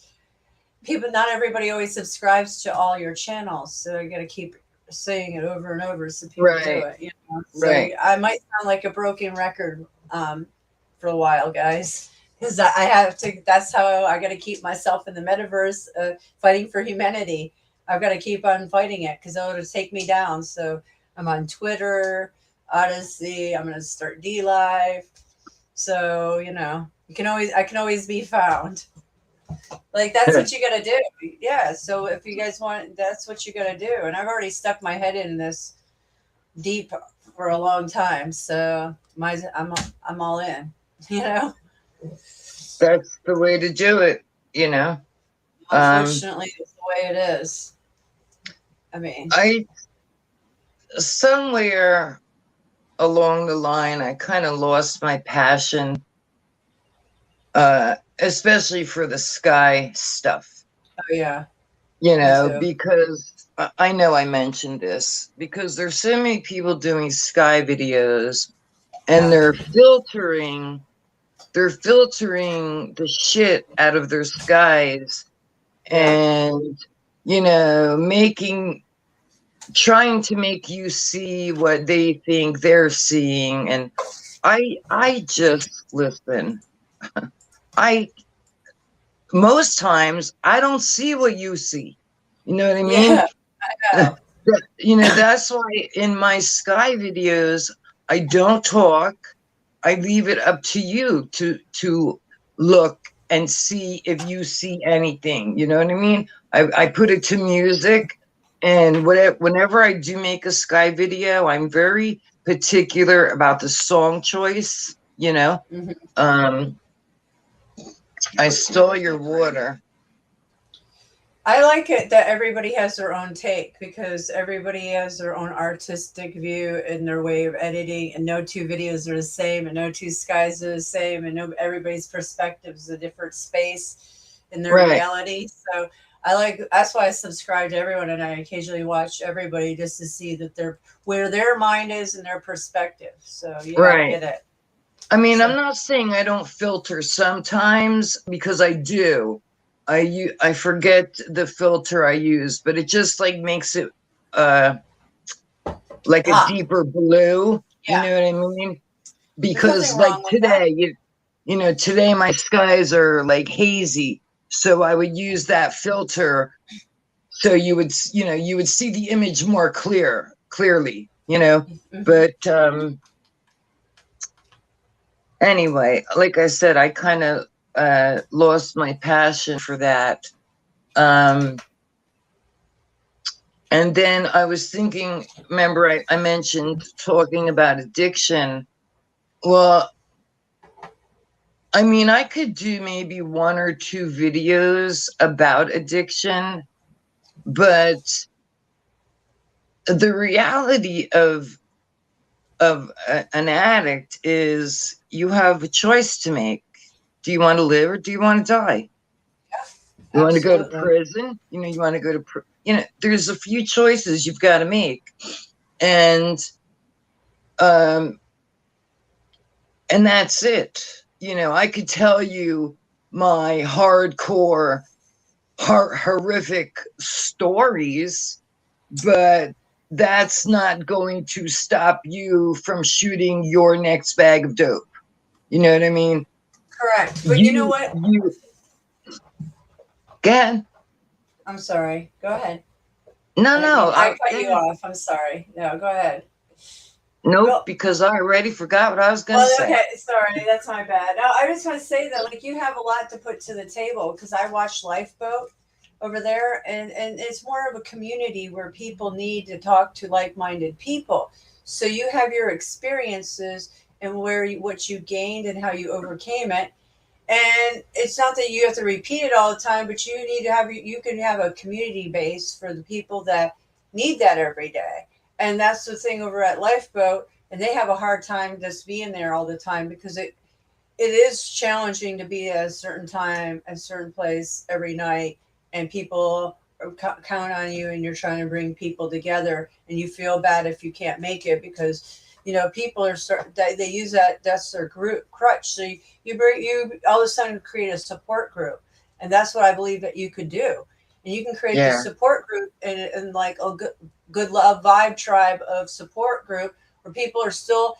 not everybody always subscribes to all your channels. So I got to keep saying it over and over so people do it. So Right. I might sound like a broken record for a while, guys, because I have to. That's how I got to keep myself in the metaverse, fighting for humanity. I've got to keep on fighting it because it'll take me down. So I'm on Twitter, Odyssey. I'm going to start D Live. So I can always be found. Like, that's what you got to do. Yeah. So if you guys want, that's what you got to do. And I've already stuck my head in this deep for a long time. So I'm all in, you know? That's the way to do it, you know. Unfortunately, it's the way it is. I mean, I somewhere along the line, I kind of lost my passion, especially for the sky stuff. oh yeah, You me know, too. because I know I mentioned this because there's so many people doing sky videos, and they're filtering the shit out of their skies, Yeah. and trying to make you see what they think they're seeing. And I just listen. I Most times I don't see what you see. You know what I mean? Yeah. I know. That's why in my sky videos I don't talk. I leave it up to you to look and see if you see anything. You know what I mean? I put it to music, and whenever I do make a sky video, I'm very particular about the song choice. Mhm. I stole your water. I like it that everybody has their own take because everybody has their own artistic view and their way of editing, and no two videos are the same, and no two skies are the same, and no everybody's perspective is a different space in their Right. reality. So that's why I subscribe to everyone, and I occasionally watch everybody just to see that where their mind is and their perspective. So yeah, I Right. get it. I mean, I'm So not saying I don't filter sometimes, because I do. I forget the filter I use, but it just like makes it like a pop. deeper blue. You Yeah, know what I mean? there's nothing Because like wrong with that. today my skies are like hazy, so I would use that filter, so you would see the image more clearly. Mhm. But anyway, like I said, I kind of lost my passion for that. And then I was thinking, remember I mentioned talking about addiction. Well, I mean, I could do maybe one or two videos about addiction, but the reality of an addict is you have a choice to make. Do you want to live or do you want to die? You want to go to Absolutely. prison? You want to go to, there's a few choices you've got to make. And, um, and that's it. I could tell you my hardcore, horrific stories, but that's not going to stop you from shooting your next bag of dope. You know what I mean? Correct. But you know You, what? you, Again. I'm sorry. Go ahead. No, I didn't mean, I go cut you ahead. off. I'm sorry. No, go ahead. Nope, Well, because I already forgot what I was going to well, say. okay. Sorry, that's my bad. No, I just want to say that, like, you have a lot to put to the table because I watch Lifeboat over there, and it's more of a community where people need to talk to like-minded people. So you have your experiences and what you gained and how you overcame it. And it's not that you have to repeat it all the time, but you need to you can have a community base for the people that need that every day. And that's the thing over at Lifeboat. And they have a hard time just being there all the time because it is challenging to be at a certain time, a certain place every night, and people count on you, and you're trying to bring people together, and you feel bad if you can't make it because people are they use that's their group crutch. So you all of a sudden create a support group, and that's what I believe that you could do, and you can create this Yeah. support group and like a good love vibe tribe of support group where people are still,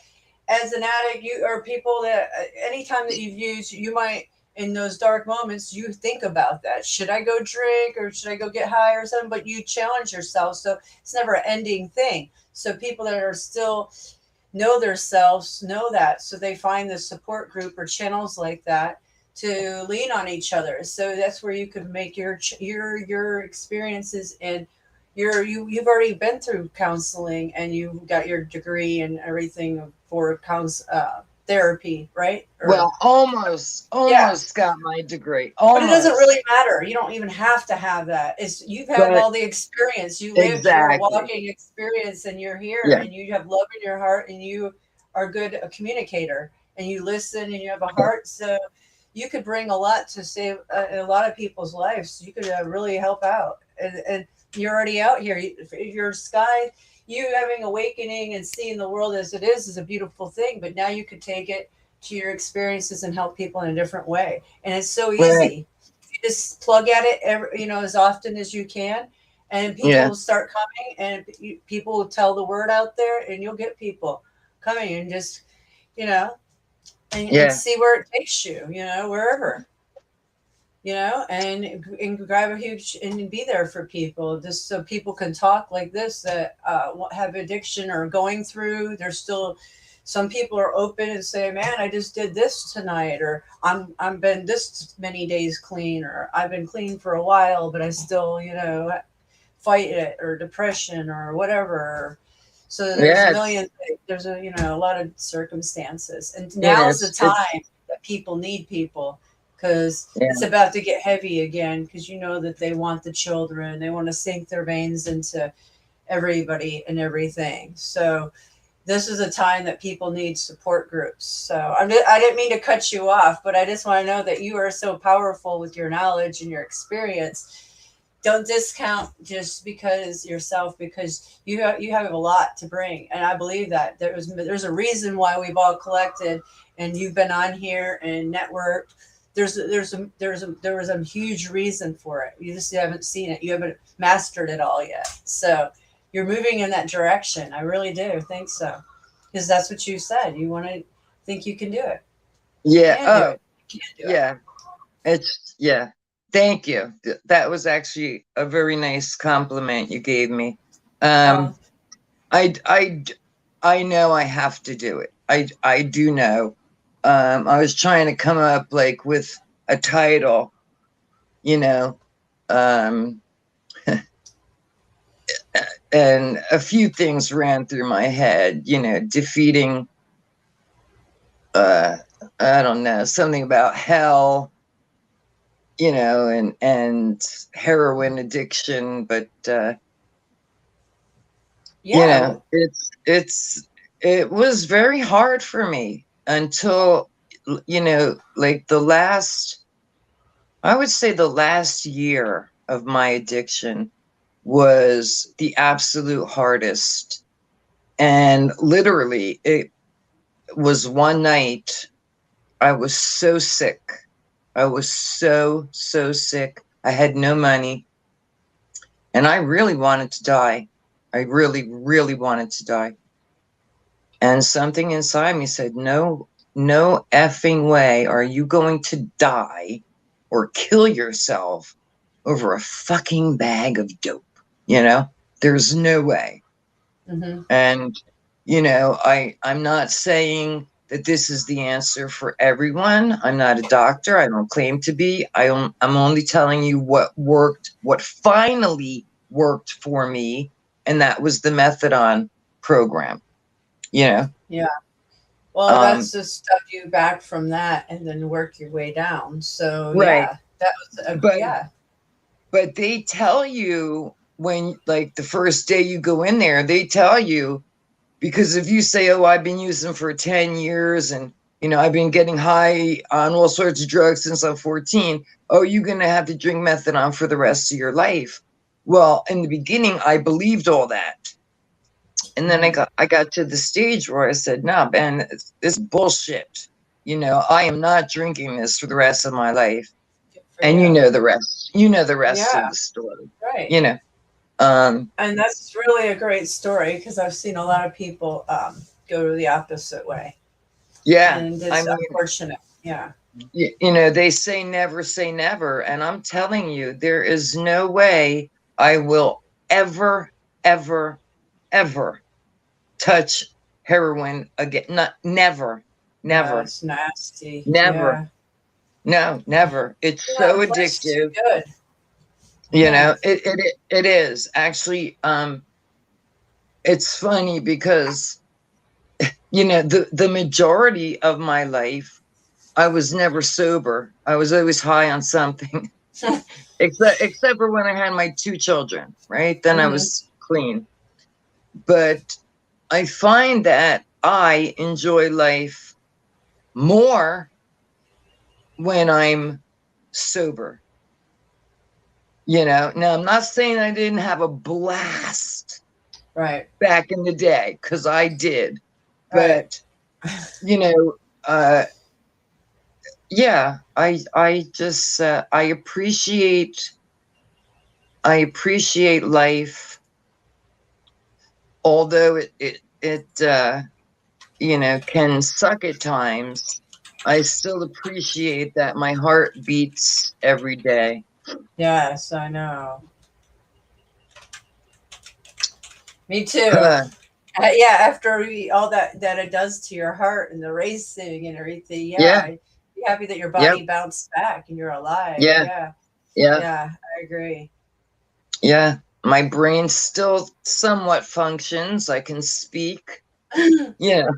as an addict, you or people that anytime that you've used, you might in those dark moments you think about that. Should I go drink or should I go get high or something? But you challenge yourself, so it's never an ending thing. So people that are still know themselves know that, so they find the support group or channels like that to lean on each other. So that's where you could make your experiences, and you've already been through counseling and you got your degree and everything for therapy, right? Well, almost Yeah, got my degree. but it doesn't Almost. really matter. You don't even have to have that. It's you've had But all the experience. You lived your exactly. walking experience, and you're here, Yeah. and you have love in your heart, and you are good a communicator, and you listen, and you have a heart. So you could bring a lot to save a lot of people's lives. You could really help out, and you're already out here. Your sky, you having awakening and seeing the world as it is a beautiful thing. But now you could take it to your experiences and help people in a different way. And it's so Right. easy. You just plug at it as often as you can, and people Yeah. will start coming, and people will tell the word out there, and you'll get people coming, and just you know and Yeah. see where it takes you, wherever, and grab a huge and be there for people, just so people can talk like this, that have addiction or going through. There's still some people are open and say, man, I just did this tonight, or I'm been this many days clean, or I've been clean for a while, but I still fight it, or depression, or whatever. So there's Yeah. millions. There's a lot of circumstances, and It now's the is. It's time that people need people, because yeah. it's about to get heavy again. Because that they want the children, they want to sink their veins into everybody and everything. So this is a time that people need support groups. So I didn't mean to cut you off, but I just want to know that you are so powerful with your knowledge and your experience. Don't discount just because yourself, because you have a lot to bring, and I believe that there's a reason why we've all collected, and you've been on here and networked. There was a huge reason for it. You just haven't seen it. You haven't mastered it all yet. So you're moving in that direction. I really do think so, because that's what you said. You want to think you can do it. Yeah. You can do it. You can do it. Yeah. It's yeah. Thank you. That was actually a very nice compliment you gave me. Oh, I know I have to do it. I do know. I was trying to come up like with a title, um, and a few things ran through my head, defeating, I don't know, something about hell, and heroin addiction, but yeah. it was very hard for me until like I would say the last year of my addiction was the absolute hardest. And literally it was one night I was so sick. I was so sick. I had no money, and I really wanted to die. I really, really wanted to die. And something inside me said, no effing way are you going to die or kill yourself over a fucking bag of dope. There's no way. Mm-hmm. And, I'm not saying that this is the answer for everyone. I'm not a doctor. I don't claim to be. I'm only telling you what worked, what finally worked for me. And that was the methadone program, Yeah. Well, that's just stuff you back from that and then work your way down. So right. yeah, that was yeah. But they tell you when, like, the first day you go in there, they tell you, because if you say, oh, I've been using for 10 years and, I've been getting high on all sorts of drugs since I'm 14, oh, you're going to have to drink methadone for the rest of your life. Well, in the beginning, I believed all that. And then I got to the stage where I said, no, man, this bullshit. I am not drinking this for the rest of my life. And you know the rest. You know the rest of the story. Right. And that's really a great story, because I've seen a lot of people go the opposite way. Yeah. And it's unfortunate. Yeah. They say never. And I'm telling you, there is no way I will ever touch heroin again. Never. That's nasty. Never. No, never. It's Yeah, so life's too addictive. good. You Yeah. know, it is actually. It's funny because you know the majority of my life I was never sober. I was always high on something, except for when I had my two children. Right then, I Mhm. was clean. But I find that I enjoy life more when I'm sober. You know, now I'm not saying I didn't have a blast Right. back in the day, because I did, Right. but you know, uh, yeah, I just I appreciate life, although it you know can suck at times. I still appreciate that my heart beats every day. Yes, I know. Me too. Yeah, after all that it does to your heart and the racing and everything, yeah, Yeah, I'd be happy that your yep, body bounced back and you're alive. yeah, Yeah, yeah, yeah, I agree. yeah. My brain still somewhat functions. I can speak. You know,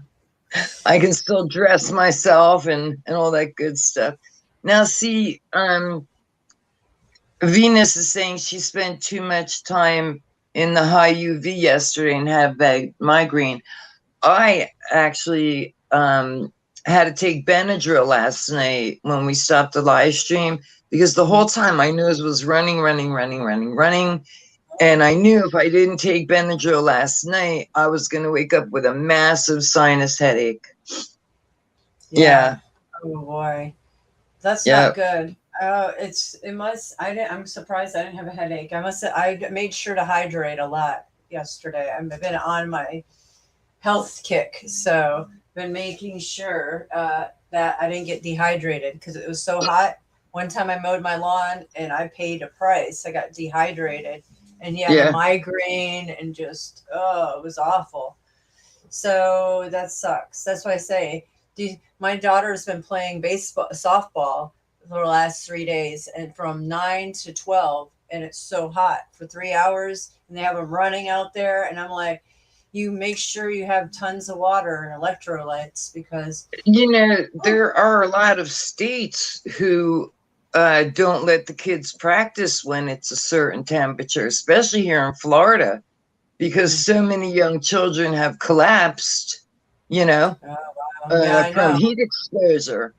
I can still dress myself and all that good stuff. Now, see, Venus is saying she spent too much time in the high UV yesterday and had that migraine. I actually had to take Benadryl last night when we stopped the live stream because the whole time my nose was running, running, running, running, running. And I knew if I didn't take Benadryl last night, I was going to wake up with a massive sinus headache. Yeah. Yeah, Oh boy, that's yeah, not good. It must. I didn't. I'm surprised I didn't have a headache. I made sure to hydrate a lot yesterday. I've been on my health kick, so been making sure that I didn't get dehydrated because it was so hot. One time I mowed my lawn and I paid a price. I got dehydrated, and yeah, the yeah, migraine and just it was awful. So that sucks. That's why I say, my daughter's been playing baseball, softball for the last 3 days, and from 9 to 12, and it's so hot for 3 hours, and they have them running out there, and I'm like, you make sure you have tons of water and electrolytes because You know, there are a lot of states who don't let the kids practice when it's a certain temperature, especially here in Florida, because mm, so many young children have collapsed, you know, oh, wow. Yeah, I from know. heat exposure.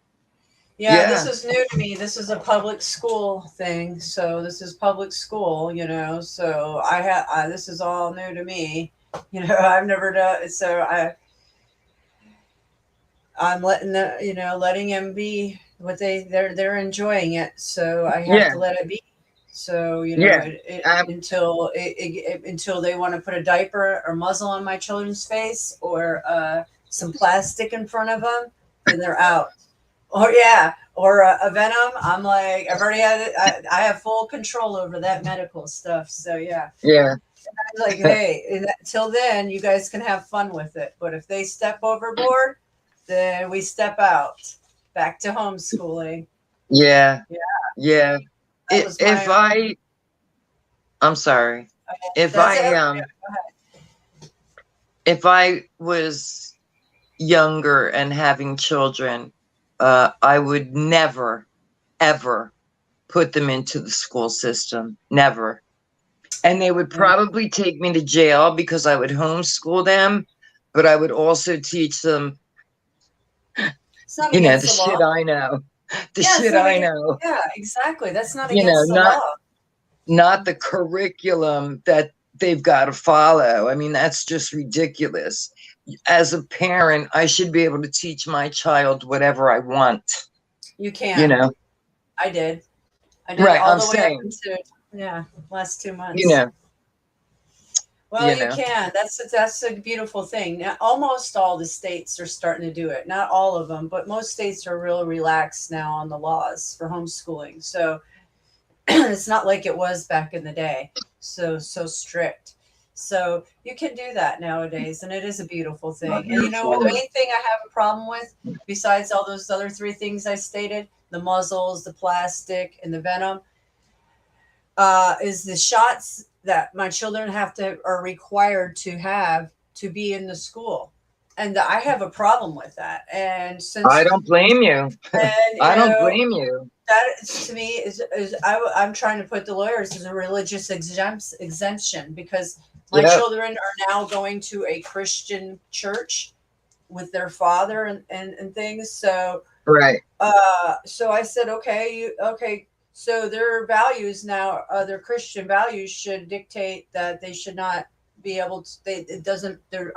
Yeah, this Yeah, is new to me. This is a public school thing, so this is public school, So this is all new to me. I've never done it, so I'm letting them be what they're enjoying it, so I have yeah, to let it be. So yeah, until they want to put a diaper or muzzle on my children's face or some plastic in front of them, then they're out. Or yeah, or a venom. I'm like, I've already had it. I have full control over that medical stuff. So yeah, yeah, I'm like, hey, till then, you guys can have fun with it. But if they step overboard, then we step out, back to homeschooling. yeah, Yeah, yeah. that was If my. I'm sorry, if That's it. I Yeah, if I was younger and having children, I would never, ever put them into the school system. Never. And they would yeah. probably take me to jail because I would homeschool them, but I would also teach them, It's not you know, against the the shit law. I know, the Yeah, it's shit not I against. know, Yeah, exactly. That's not you know, against the law. not the curriculum that they've got to follow. I mean, that's just ridiculous. As a parent, I should be able to teach my child whatever I want, You you can. know. I did. I did Right, all I'm the way up saying, into last two you months. know, Well, you you know. can. That's a beautiful thing. Now, almost all the states are starting to do it. Not all of them, but most states are real relaxed now on the laws for homeschooling. So it's not like it was back in the day. So strict. So you can do that nowadays, and it is a beautiful thing. And the main thing I have a problem with, besides all those other three things I stated, the muzzles, the plastic, and the venom, is the shots that my children are required to have to be in the school. And I have a problem with that. And I don't blame you. I don't blame you. That to me I'm trying to put the lawyers as a religious exemption, because my children are now going to a Christian church with their father and things. So right. So I said, okay. So their values now, their Christian values should dictate that they should not be able to. It doesn't. Their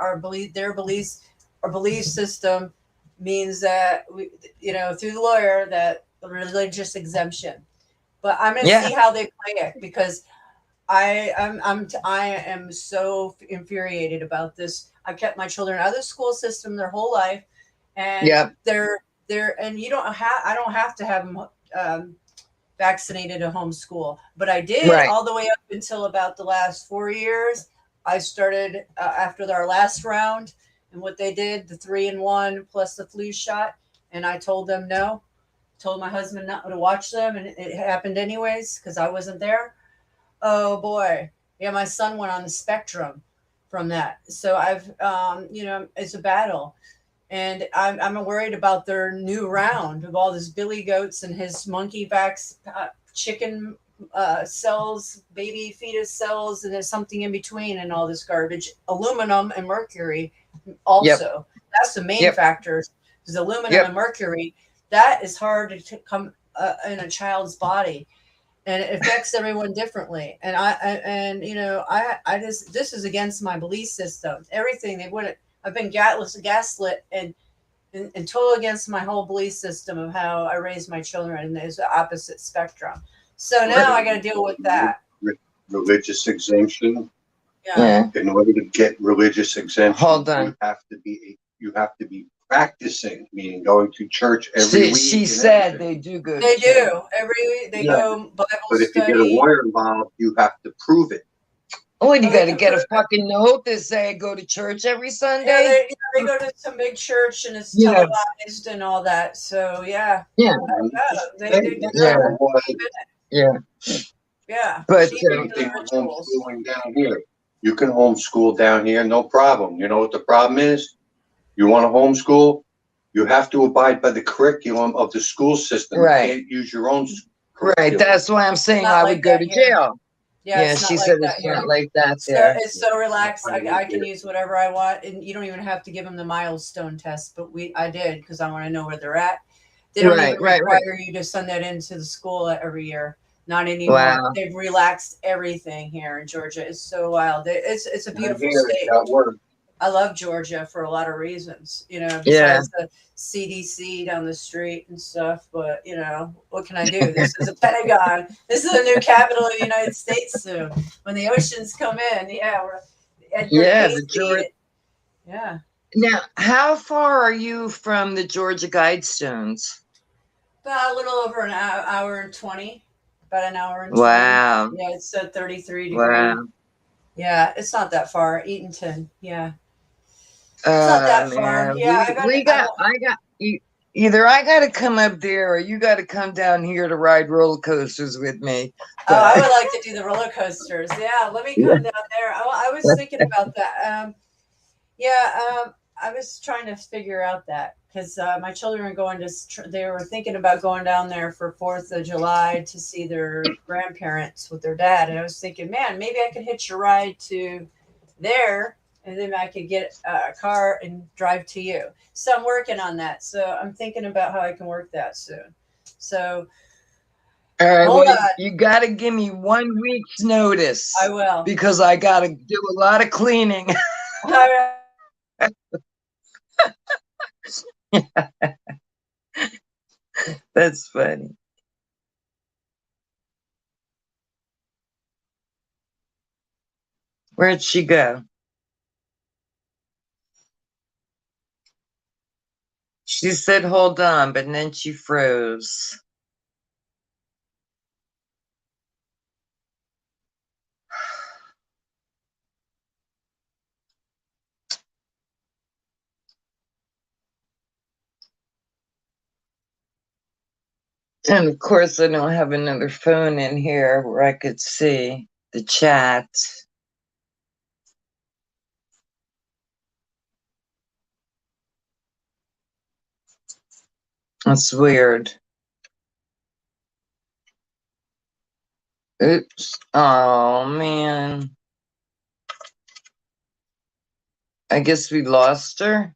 beliefs or belief system means that through the lawyer, that religious exemption. But I'm gonna see how they play it, because I am so infuriated about this. I kept my children out of the school system their whole life, and they're and I don't have to have them vaccinated at home school, but I did all the way up until about the last 4 years. I started after our last round, and what they did, the 3-in-1 plus the flu shot, and I told them no. Told my husband not to watch them, and it happened anyways because I wasn't there. Oh boy, yeah, my son went on the spectrum from that. So I've, it's a battle, and I'm worried about their new round of all this Billy Goats and his monkey vax, chicken cells, baby fetus cells, and there's something in between, and all this garbage, aluminum and mercury. Also, that's the main factors. Is aluminum and mercury. That is hard to come in a child's body, and it affects everyone differently. And I just, this is against my belief system. Everything they wouldn't. I've been gaslit and total against my whole belief system of how I raise my children, and there's the opposite spectrum. So now I got to deal with that. Religious exemption. Yeah. In order to get religious exemption, hold on. You have to be practicing, meaning going to church every week. She said they do go. They do every week. They go Bible study. But if you get a lawyer involved, you have to prove it. Oh, and you got to get a fucking note that say go to church every Sunday. Yeah, they go to some big church and it's televised and all that. So yeah. Yeah. But homeschooling down here. You can homeschool down here, no problem. You know what the problem is? You want to homeschool, you have to abide by the curriculum of the school system. Right. You can't use your own curriculum. Right. That's why I'm saying I would go to jail. Yeah, she said it's not like that there. It's so relaxed. I can use whatever I want, and you don't even have to give them the milestone test. But I did, because I want to know where they're at. They don't even require you to send that into the school every year. Not anymore. Wow. They've relaxed everything here in Georgia. It's so wild. It's a beautiful state. I love Georgia for a lot of reasons, besides the CDC down the street and stuff. But, what can I do? This is a Pentagon. This is a new capital of the United States soon. When the oceans come in, Yeah. Now, how far are you from the Georgia Guidestones? About a little over an hour and 20. About an hour and 20. Wow. Yeah, it's 33 degrees. Wow. Yeah, it's not that far. Eatonton. Yeah. It's not that far. Yeah, either I got to come up there or you got to come down here to ride roller coasters with me. Oh, I would like to do the roller coasters. Yeah, let me come down there. I was thinking about that. I was trying to figure out that, because my children are going to, they were thinking about going down there for 4th of July to see their grandparents with their dad. And I was thinking, man, maybe I could hitch a ride to there, and then I could get a car and drive to you. So I'm working on that. So I'm thinking about how I can work that soon. So all right, well, you got to give me 1 week's notice. I will. Because I got to do a lot of cleaning. All right. That's funny. Where'd she go? She said, hold on, but then she froze. And of course, I don't have another phone in here where I could see the chat. That's weird. Oops. Oh, man. I guess we lost her.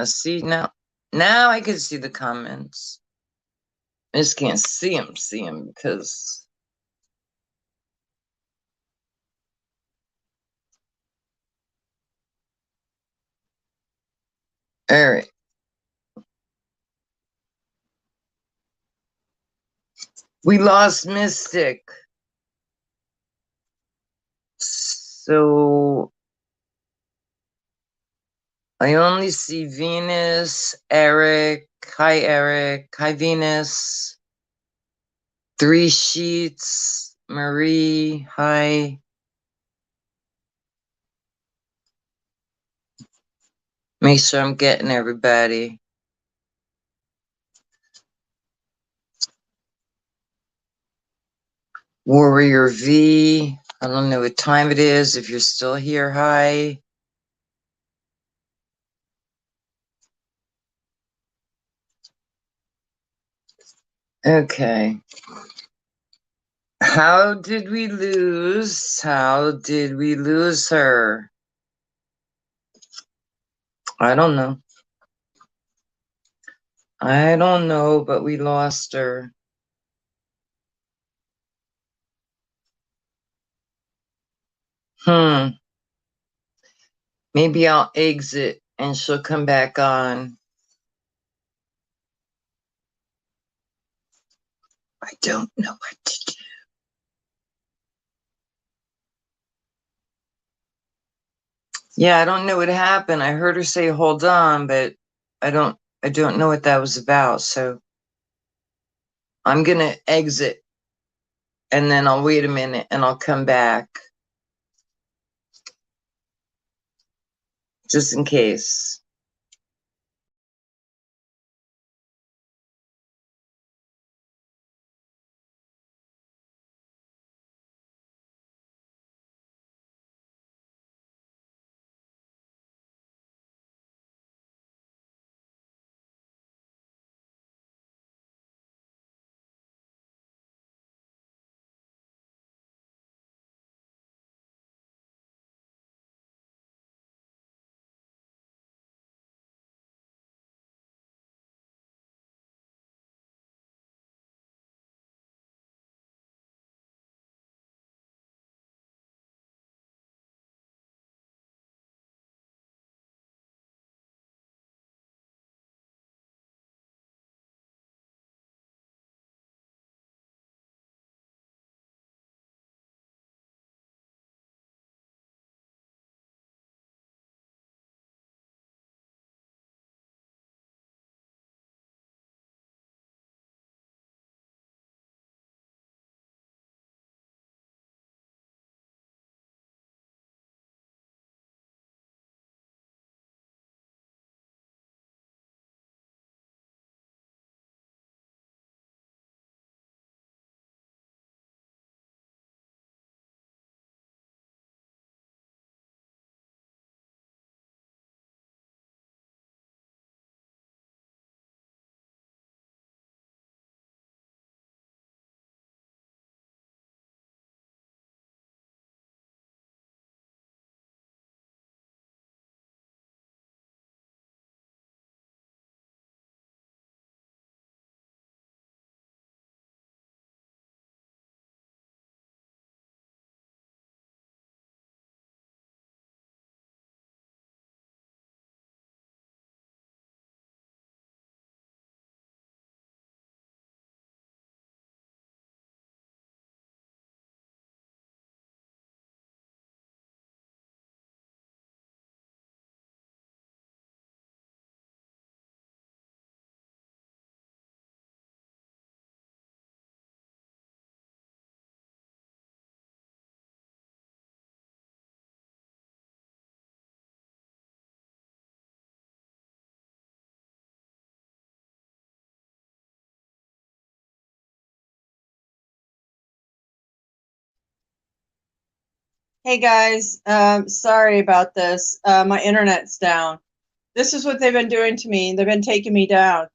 See, now I can see the comments. I just can't see them because... All right. We lost Mystic. So I only see Venus, Eric. Hi, Eric. Hi, Venus. 3 Sheets. Marie. Hi. Make sure I'm getting everybody. Warrior V. I don't know what time it is. If you're still here, hi. Okay. How did we lose? How did we lose her? I don't know. I don't know, but we lost her. Maybe I'll exit and she'll come back on. I don't know what to do. Yeah, I don't know what happened. I heard her say hold on, but I don't know what that was about. So I'm gonna exit and then I'll wait a minute and I'll come back. Just in case. Hey guys, sorry about this. My internet's down. This is what they've been doing to me. They've been taking me down.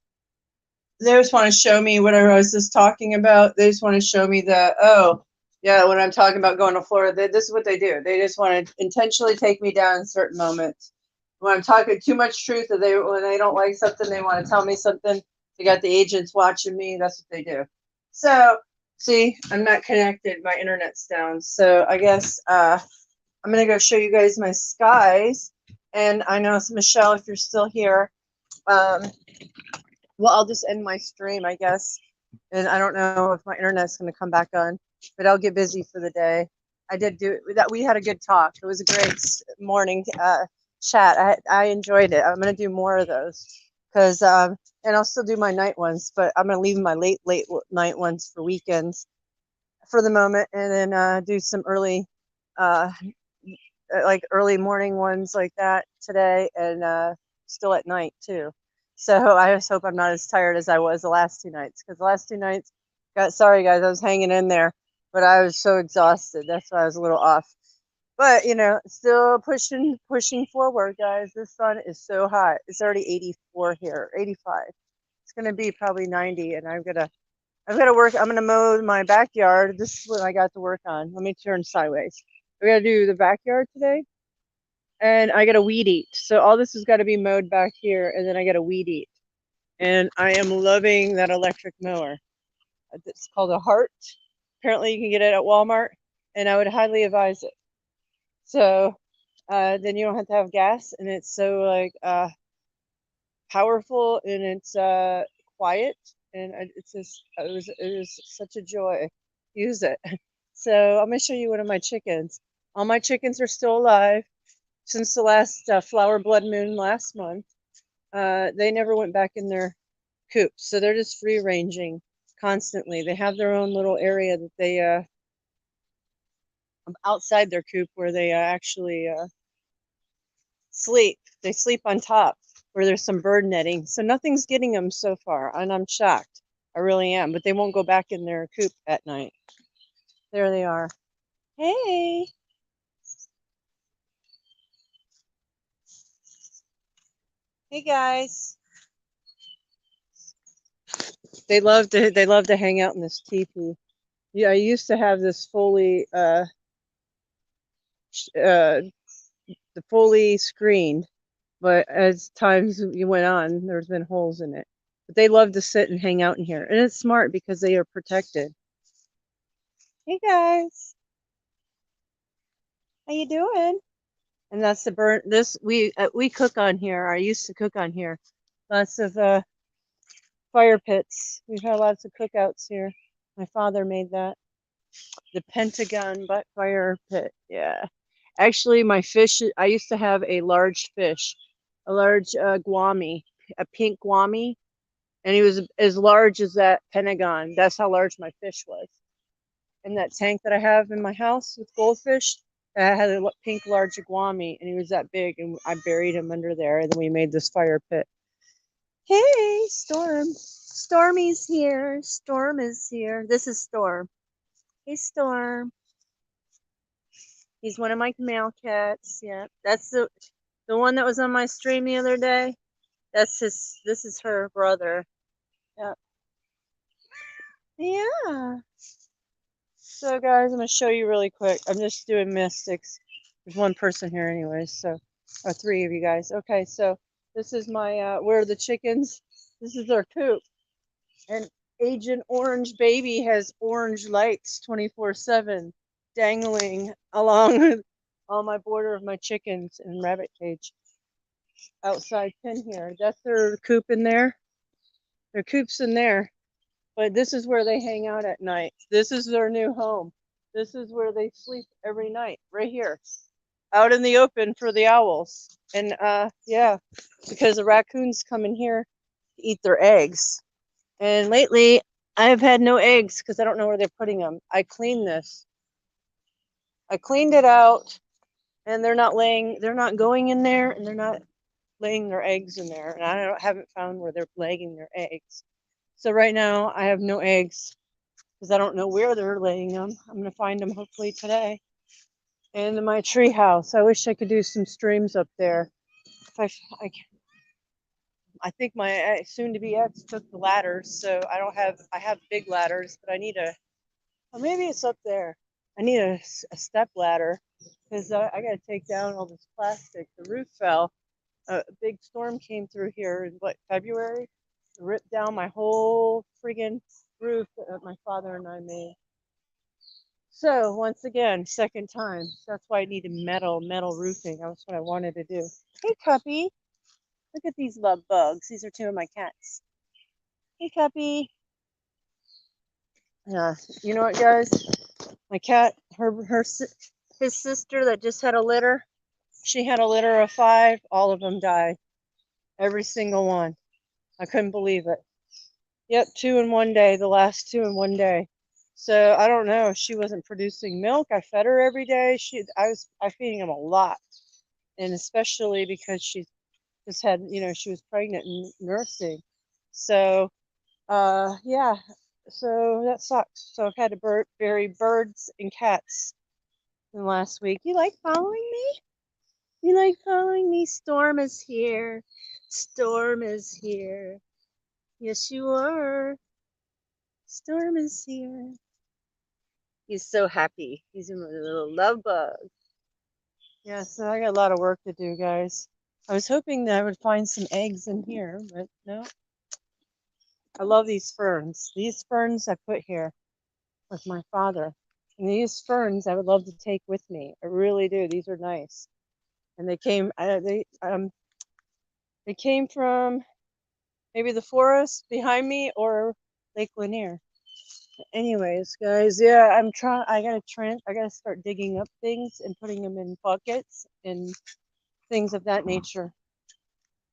They just want to show me whatever I was just talking about. They just want to show me that, oh, yeah, when I'm talking about going to Florida, this is what they do. They just want to intentionally take me down in certain moments. When I'm talking too much truth, or when they don't like something, they want to tell me something. They got the agents watching me. That's what they do. So, see, I'm not connected. My internet's down. So I guess I'm going to go show you guys my skies. And I know it's Michelle, if you're still here. Well, I'll just end my stream, I guess. And I don't know if my internet's going to come back on, but I'll get busy for the day. I did do that. We had a good talk. It was a great morning chat. I enjoyed it. I'm going to do more of those because, and I'll still do my night ones, but I'm going to leave my late night ones for weekends for the moment, and then do some early, like early morning ones like that today, and still at night too. So I just hope I'm not as tired as I was the last 2 nights, because the last 2 nights, sorry guys, I was hanging in there, but I was so exhausted. That's why I was a little off. But still pushing forward, guys. The sun is so hot. It's already 84 here, 85. It's gonna be probably 90, and I've got to work. I'm gonna mow my backyard. This is what I got to work on. Let me turn sideways. We gotta do the backyard today, and I gotta weed eat. So all this has got to be mowed back here, and then I gotta weed eat. And I am loving that electric mower. It's called a Heart. Apparently, you can get it at Walmart, and I would highly advise it. So then you don't have to have gas, and it's so like powerful, and it's quiet, and it was such a joy. Use it. So I'm gonna show you one of my chickens. All my chickens are still alive since the last flower blood moon last month. They never went back in their coops, so they're just free ranging constantly. They have their own little area that they outside their coop where they actually sleep. They sleep on top where there's some bird netting, so nothing's getting them so far, and I'm shocked. I really am, but they won't go back in their coop at night. There they are. Hey. Hey guys. They love to hang out in this teepee. Yeah, I used to have this fully the fully screened, but as times you went on, there's been holes in it. But they love to sit and hang out in here, and it's smart because they are protected. Hey guys, how you doing? And that's the burnt. This we cook on here. I used to cook on here. Lots of fire pits. We've had lots of cookouts here. My father made that. The Pentagon butt fire pit. Yeah. Actually, my fish, I used to have a large fish, a large guami, a pink guami, and he was as large as that Pentagon. That's how large my fish was. In that tank that I have in my house with goldfish, I had a pink large guami, and he was that big, and I buried him under there, and then we made this fire pit. Hey, Storm. Stormy's here. Storm is here. This is Storm. Hey, Storm. He's one of my male cats. Yeah, that's the one that was on my stream the other day. That's his. This is her brother. Yeah. Yeah. So guys, I'm gonna show you really quick. I'm just doing mystics. There's one person here anyways, so or 3 of you guys. Okay, so this is my where are the chickens? This is their coop. And Agent Orange Baby has orange lights 24/7 dangling along on my border of my chickens and rabbit cage outside pen here. That's their coop in there. Their coop's in there. But this is where they hang out at night. This is their new home. This is where they sleep every night, right here, out in the open for the owls. And yeah, because the raccoons come in here to eat their eggs. And lately, I've had no eggs because I don't know where they're putting them. I cleaned this. I cleaned it out, and they're not going in there, and they're not laying their eggs in there. And I haven't found where they're laying their eggs. So right now, I have no eggs because I don't know where they're laying them. I'm going to find them hopefully today. And my tree house. I wish I could do some streams up there. If I think my soon-to-be ex took the ladders, so I have big ladders, but I need well, maybe it's up there. I need a step ladder because I got to take down all this plastic. The roof fell. A big storm came through here in February, ripped down my whole friggin' roof that my father and I made. So once again, second time. That's why I needed metal roofing. That's what I wanted to do. Hey, Cuppy. Look at these love bugs. These are two of my cats. Hey, Cuppy. Yeah. You know what, guys? My cat, his sister that just had a litter. She had a litter of 5. All of them died. Every single one. I couldn't believe it. Yep, 2 in one day. The last 2 in one day. So I don't know. She wasn't producing milk. I fed her every day. I was feeding them a lot, and especially because she just had, she was pregnant and nursing. So, yeah. So that sucks. So I've had to bury birds and cats in the last week. You like following me? You like following me? Storm is here. Storm is here. Yes, you are. Storm is here. He's so happy. He's a little love bug. Yeah, so I got a lot of work to do, guys. I was hoping that I would find some eggs in here, but no. I love these ferns. These ferns I put here with my father. And these ferns I would love to take with me. I really do. These are nice. And they came from maybe the forest behind me or Lake Lanier. Anyways, guys, yeah, I gotta start digging up things and putting them in buckets and things of that nature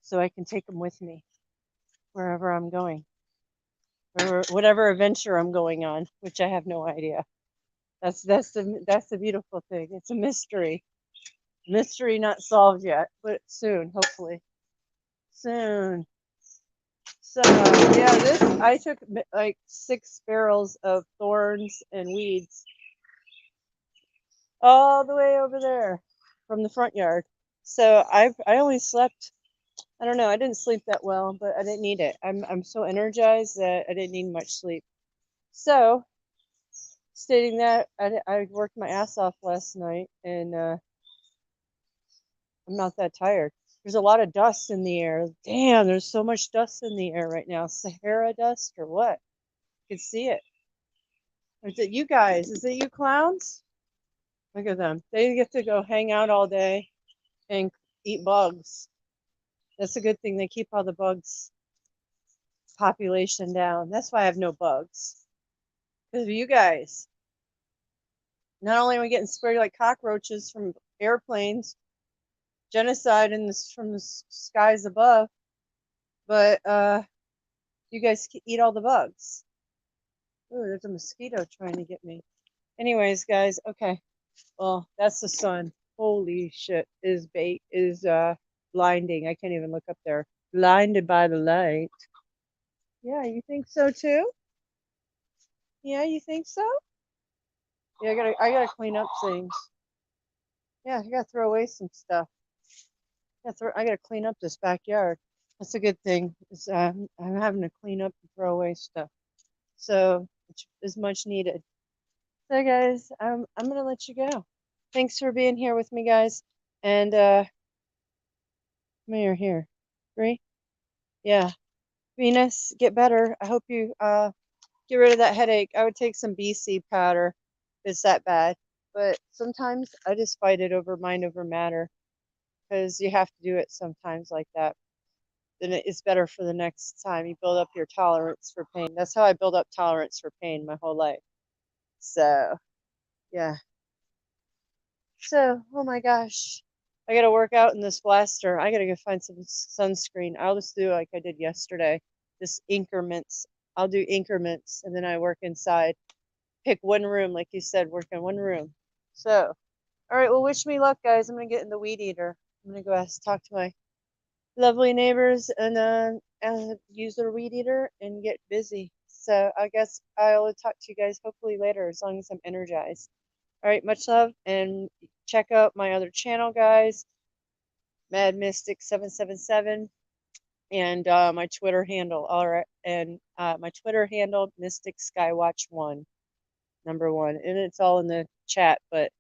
so I can take them with me wherever I'm going, or whatever adventure I'm going on, which I have no idea. That's the beautiful thing. It's a mystery not solved yet, but soon, hopefully soon. So yeah, I took like 6 barrels of thorns and weeds all the way over there from the front yard. So I only slept, I don't know, I didn't sleep that well, but I didn't need it. I'm so energized that I didn't need much sleep. So stating that, I worked my ass off last night, and I'm not that tired. There's a lot of dust in the air. Damn, there's so much dust in the air right now. Sahara dust or what? You can see it. Or is it you guys? Is it you clowns? Look at them. They get to go hang out all day and eat bugs. That's a good thing. They keep all the bugs population down. That's why I have no bugs. Because of you guys. Not only are we getting sprayed like cockroaches from airplanes, genocide from the skies above, but you guys eat all the bugs. Oh, there's a mosquito trying to get me. Anyways, guys, okay. Well, that's the sun. Holy shit. Is blinding. I can't even look up there. Blinded by the light. Yeah, you think so too? Yeah, you think so? Yeah, I gotta clean up things. Yeah, I gotta throw away some stuff. I gotta clean up this backyard. That's a good thing. I'm having to clean up and throw away stuff. So it's much needed. So guys, I'm gonna let you go. Thanks for being here with me, guys. And how many are here? 3? Yeah. Venus, get better. I hope you get rid of that headache. I would take some BC powder if it's that bad. But sometimes I just fight it over mind over matter, because you have to do it sometimes like that. Then it's better for the next time. You build up your tolerance for pain. That's how I build up tolerance for pain my whole life. So, yeah. So, oh my gosh. I got to work out in this blaster. I got to go find some sunscreen. I'll just do like I did yesterday. Just increments. I'll do increments, and then I work inside. Pick one room, like you said, work in one room. So, all right, well, wish me luck, guys. I'm going to get in the weed eater. I'm going to go talk to my lovely neighbors and use their weed eater and get busy. So I guess I'll talk to you guys hopefully later, as long as I'm energized. All right, much love, and check out my other channel, guys. Mad Mystic 777, and my Twitter handle. All right, and my Twitter handle Mystic Skywatch 1, number 1, and it's all in the chat. But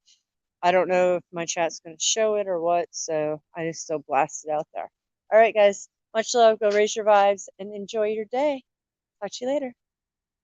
I don't know if my chat's going to show it or what, so I just still blast it out there. All right, guys, much love. Go raise your vibes and enjoy your day. Talk to you later.